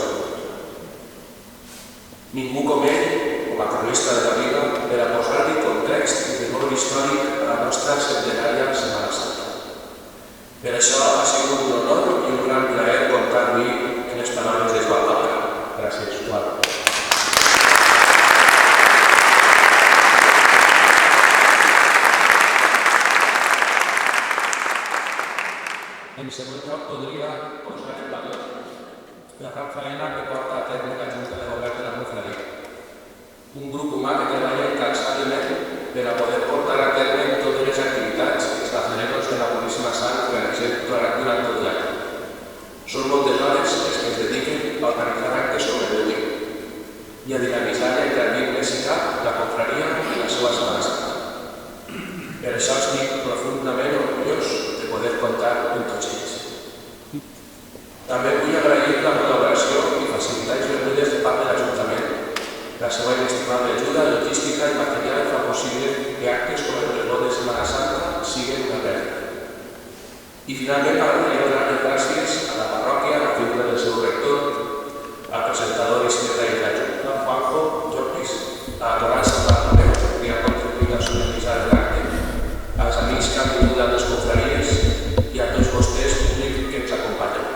Speaker 5: Ningú com ell, com a cronista de la vida, per a posar-hi context i rigor històric a la nostra centenària Setmana Santa. Per això ha sigut un honor i un gran plaer comptar-li en les paraules de Joan Laura. Gràcies, Joan. En segon lloc, podria posar en valor la gran feina que porta a terme la Junta de Govern de la Confraria. Un grup humà que treballa incansablement per a poder portar a terme totes les activitats que els cazaneros de la Puríssima Sang realitzen durant tot l'any. Són moltes hores les que es dediquen a organitzar actes com el d'avui i a dinamitzar i a intervenir més i cap la confraria i la seva Setmana Santa. Per això estic profundament orgullós de poder comptar amb tots ells. També vull agrair la col·laboració i facilitar els rebudes de part de l'Ajuntament. La seva inestimable ajuda logística i material fa possible que actes com el pregó de Setmana Santa siguin una realitat. I finalment m'agradaria donar les gràcies a la parròquia, a la figura del seu rector, al presentador i secretari de la Junta, Juanjo Jorquis, a la Torà Sant Bartomeu, que ha contribuït a solemnitzar l'acte, als amics que han vingut a les confraries i a tots vostès públics que ens acompanyen.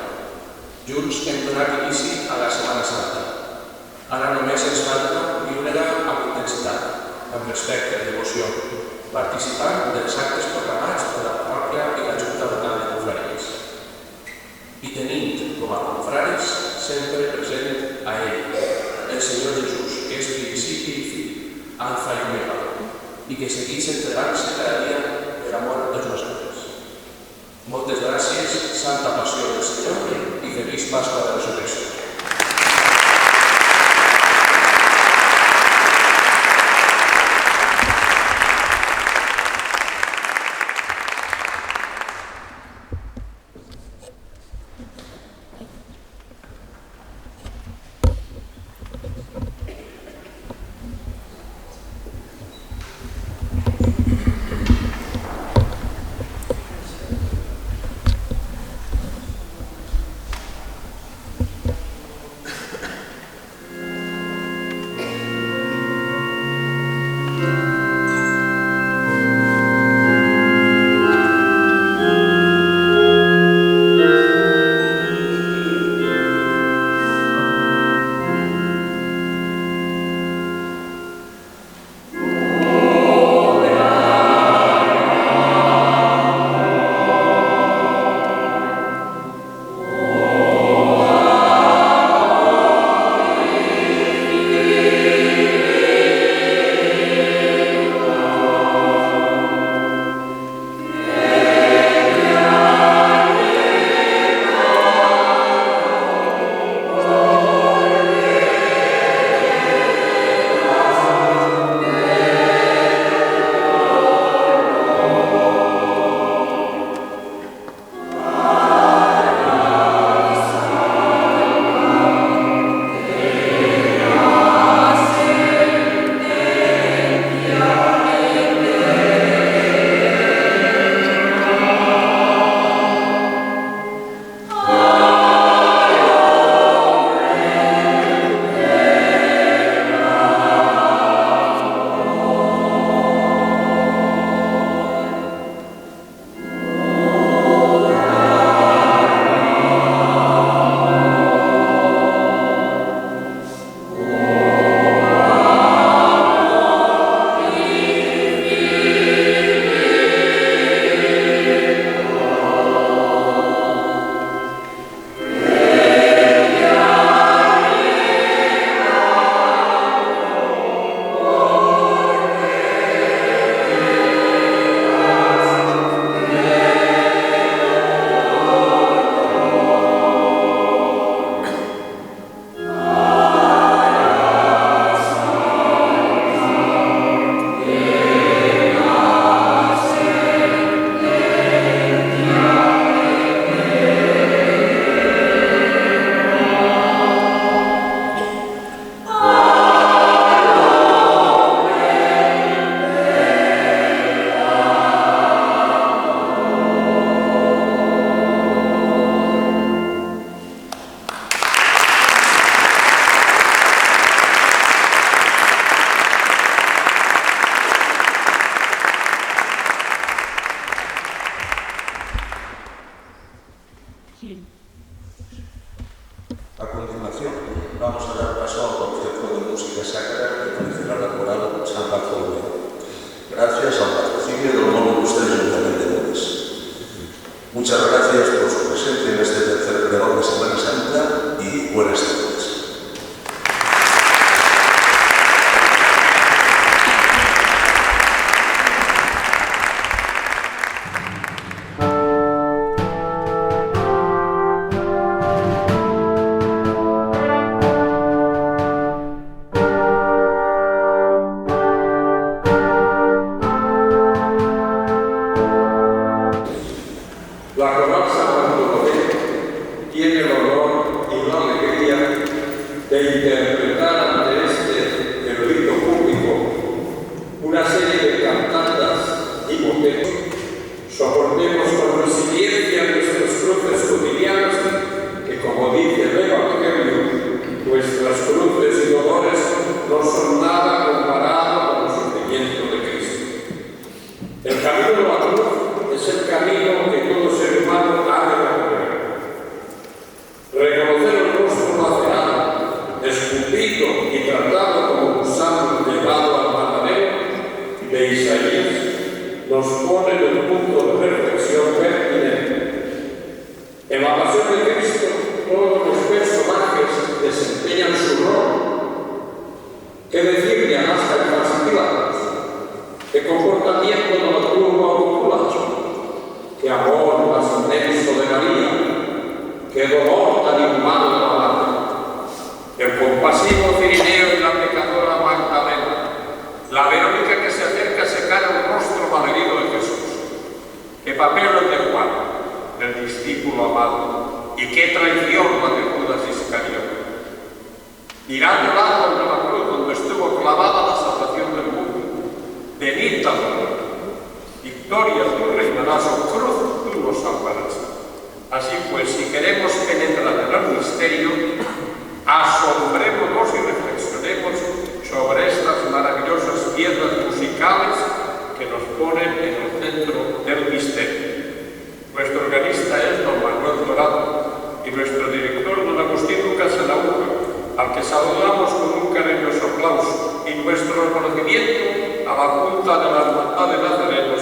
Speaker 5: Junts hem donat inici a la Setmana Santa. Ara només ens falta viure-la amb intensitat, amb respecte i devoció, participant dels actes programats per la parròquia i la Junta Local de Confraries. I tenint com a confraris sempre present a ell, el Senyor Jesús, que és principi i fi, alfa i omega, i que segueix entregant-se cada dia per amor de nosaltres. Moltes gràcies, Santa Passió del Senyor i feliç Pasqua de Resurrecció.
Speaker 1: Muchas gracias por su presencia en este tercer pregón de Semana Santa y buenas tardes.
Speaker 6: La coral San Bartolomé tiene el honor y la alegría de interpretar ante este erudito público una serie de cantatas y motetos. Soportemos con resiliencia nuestros cruces cotidianos, que como dice el Evangelio, nuestras cruces y dolores no son nada comparado con el sufrimiento de Cristo. El camino de la cruz es el camino que todo ser humano ha de recorrer. Reconocer el rostro lacerado, esculpido y tratado como gusano llevado al matadero de Isaías, nos pone en el punto de reflexión pertinente. En la pasión de Cristo, todos los personajes desempeñan su rol. ¿Qué decir de Anastas y Pilatos? ¿Qué comportamiento de la turba popular? ¡Qué amor más inmenso de María! ¡Qué dolor tan inhumano de la madre! El compasivo Cirineo y la pecadora Magdalena, la Verónica que se acerca a secar el rostro malherido de Jesús. ¡Qué papel el de Juan, del discípulo amado! ¡Y qué traición la de Judas Iscariote! Mirad el árbol de la cruz donde estuvo clavada la salvación del mundo. Venid al mundo. Victoria, tú reinarás, o cruz, tú nos salvarás. Así pues, si queremos penetrar en el misterio, asombrémonos y reflexionemos sobre estas maravillosas piedras musicales que nos ponen en el centro del misterio. Nuestro organista es don Manuel Dorado y nuestro director don Agustín Lucas Araújo, al que saludamos con un cariñoso aplauso, y nuestro reconocimiento a la Junta de la Hermandad de Nazarenos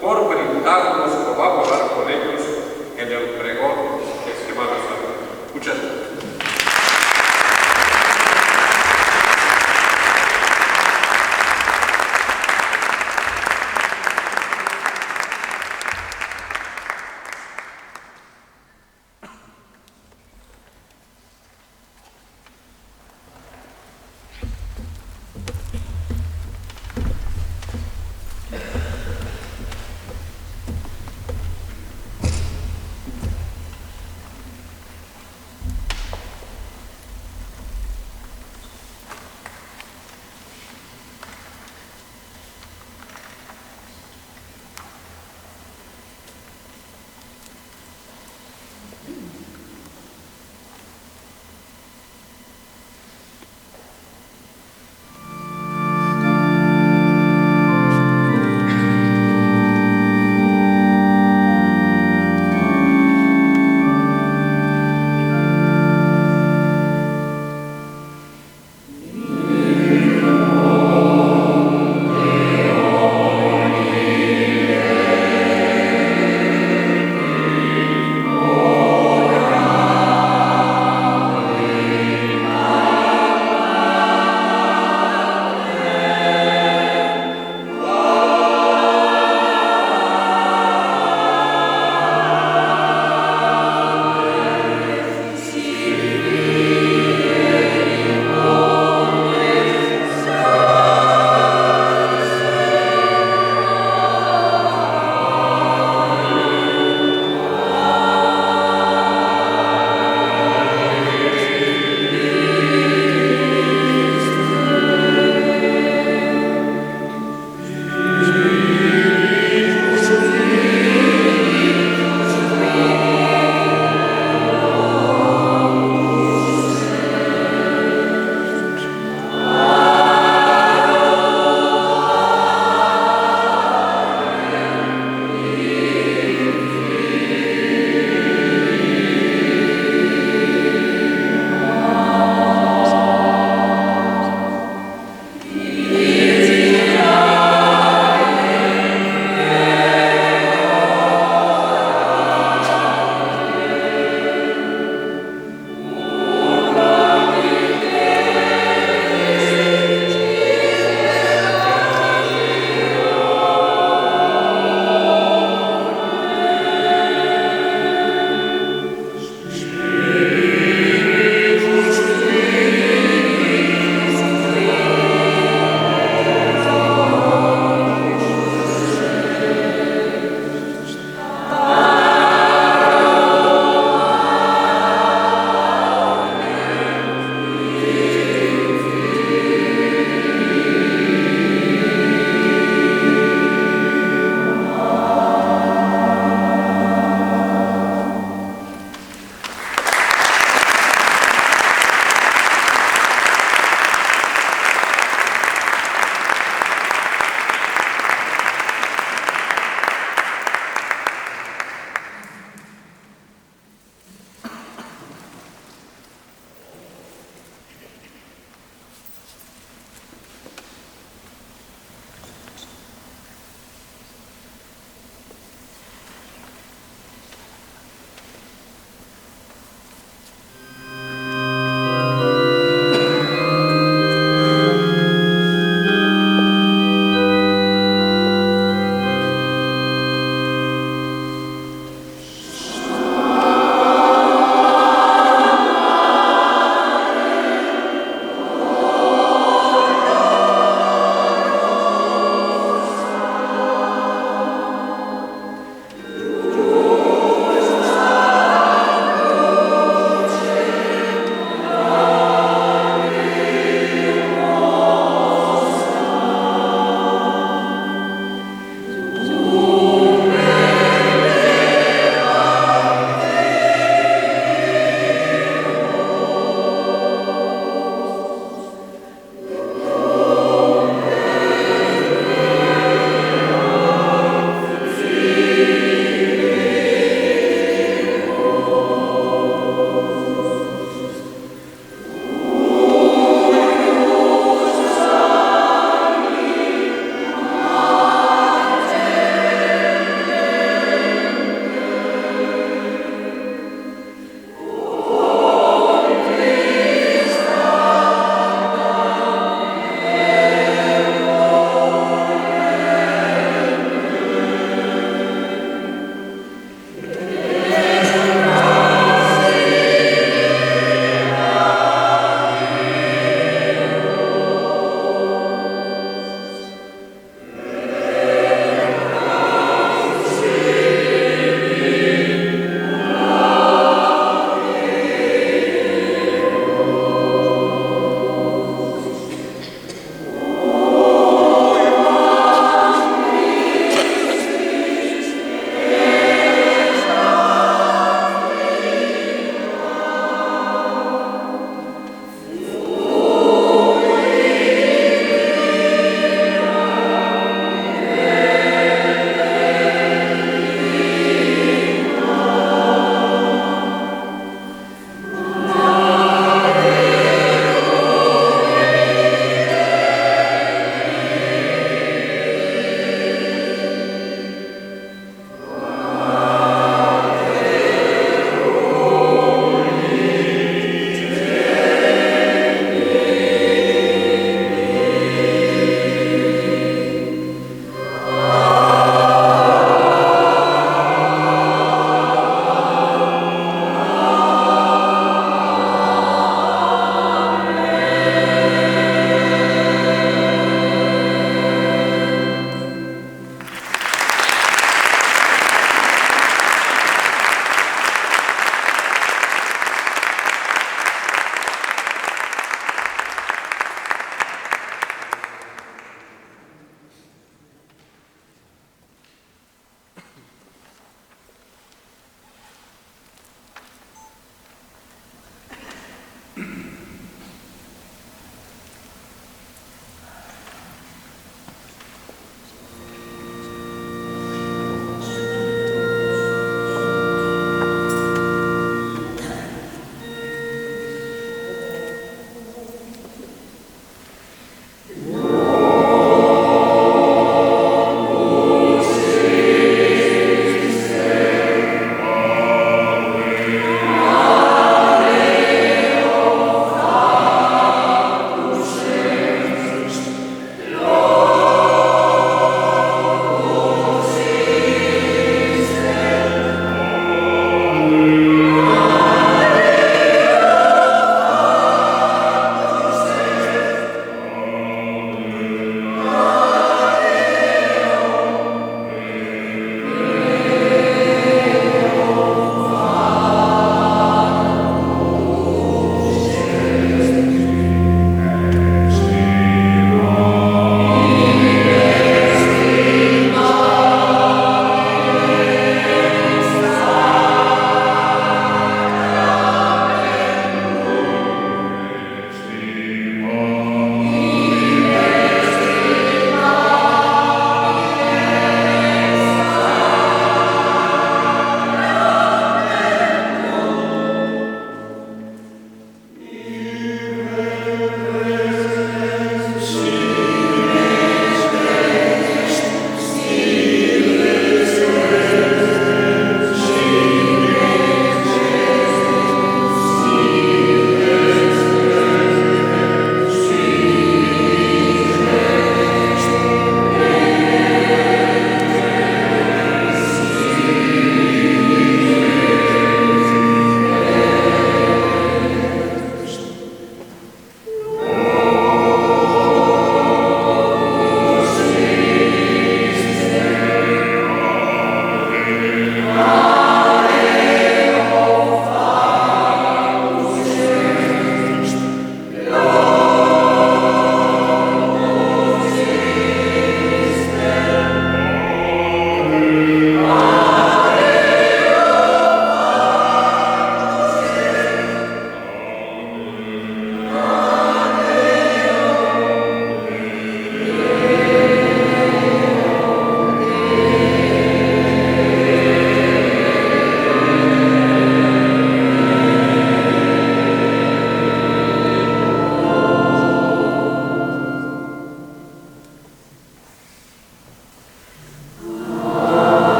Speaker 6: por brindarnos colaborar con ellos en el pregón de Semana Santa. Muchas gracias.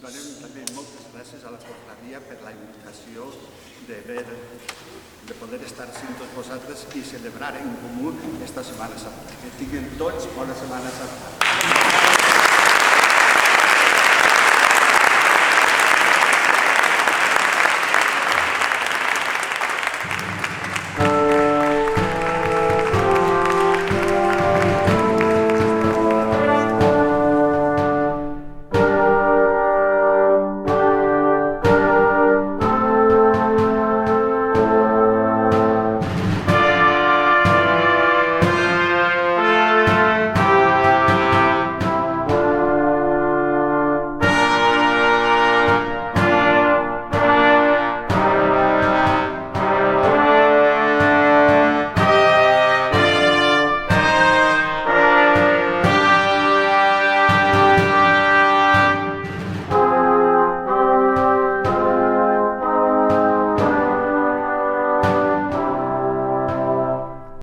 Speaker 7: farem també moltes gràcies a la cofradia per la invitació de poder estar amb tots vosaltres i celebrar en comú esta Setmana Santa. Que tinguin tots bona Setmana Santa.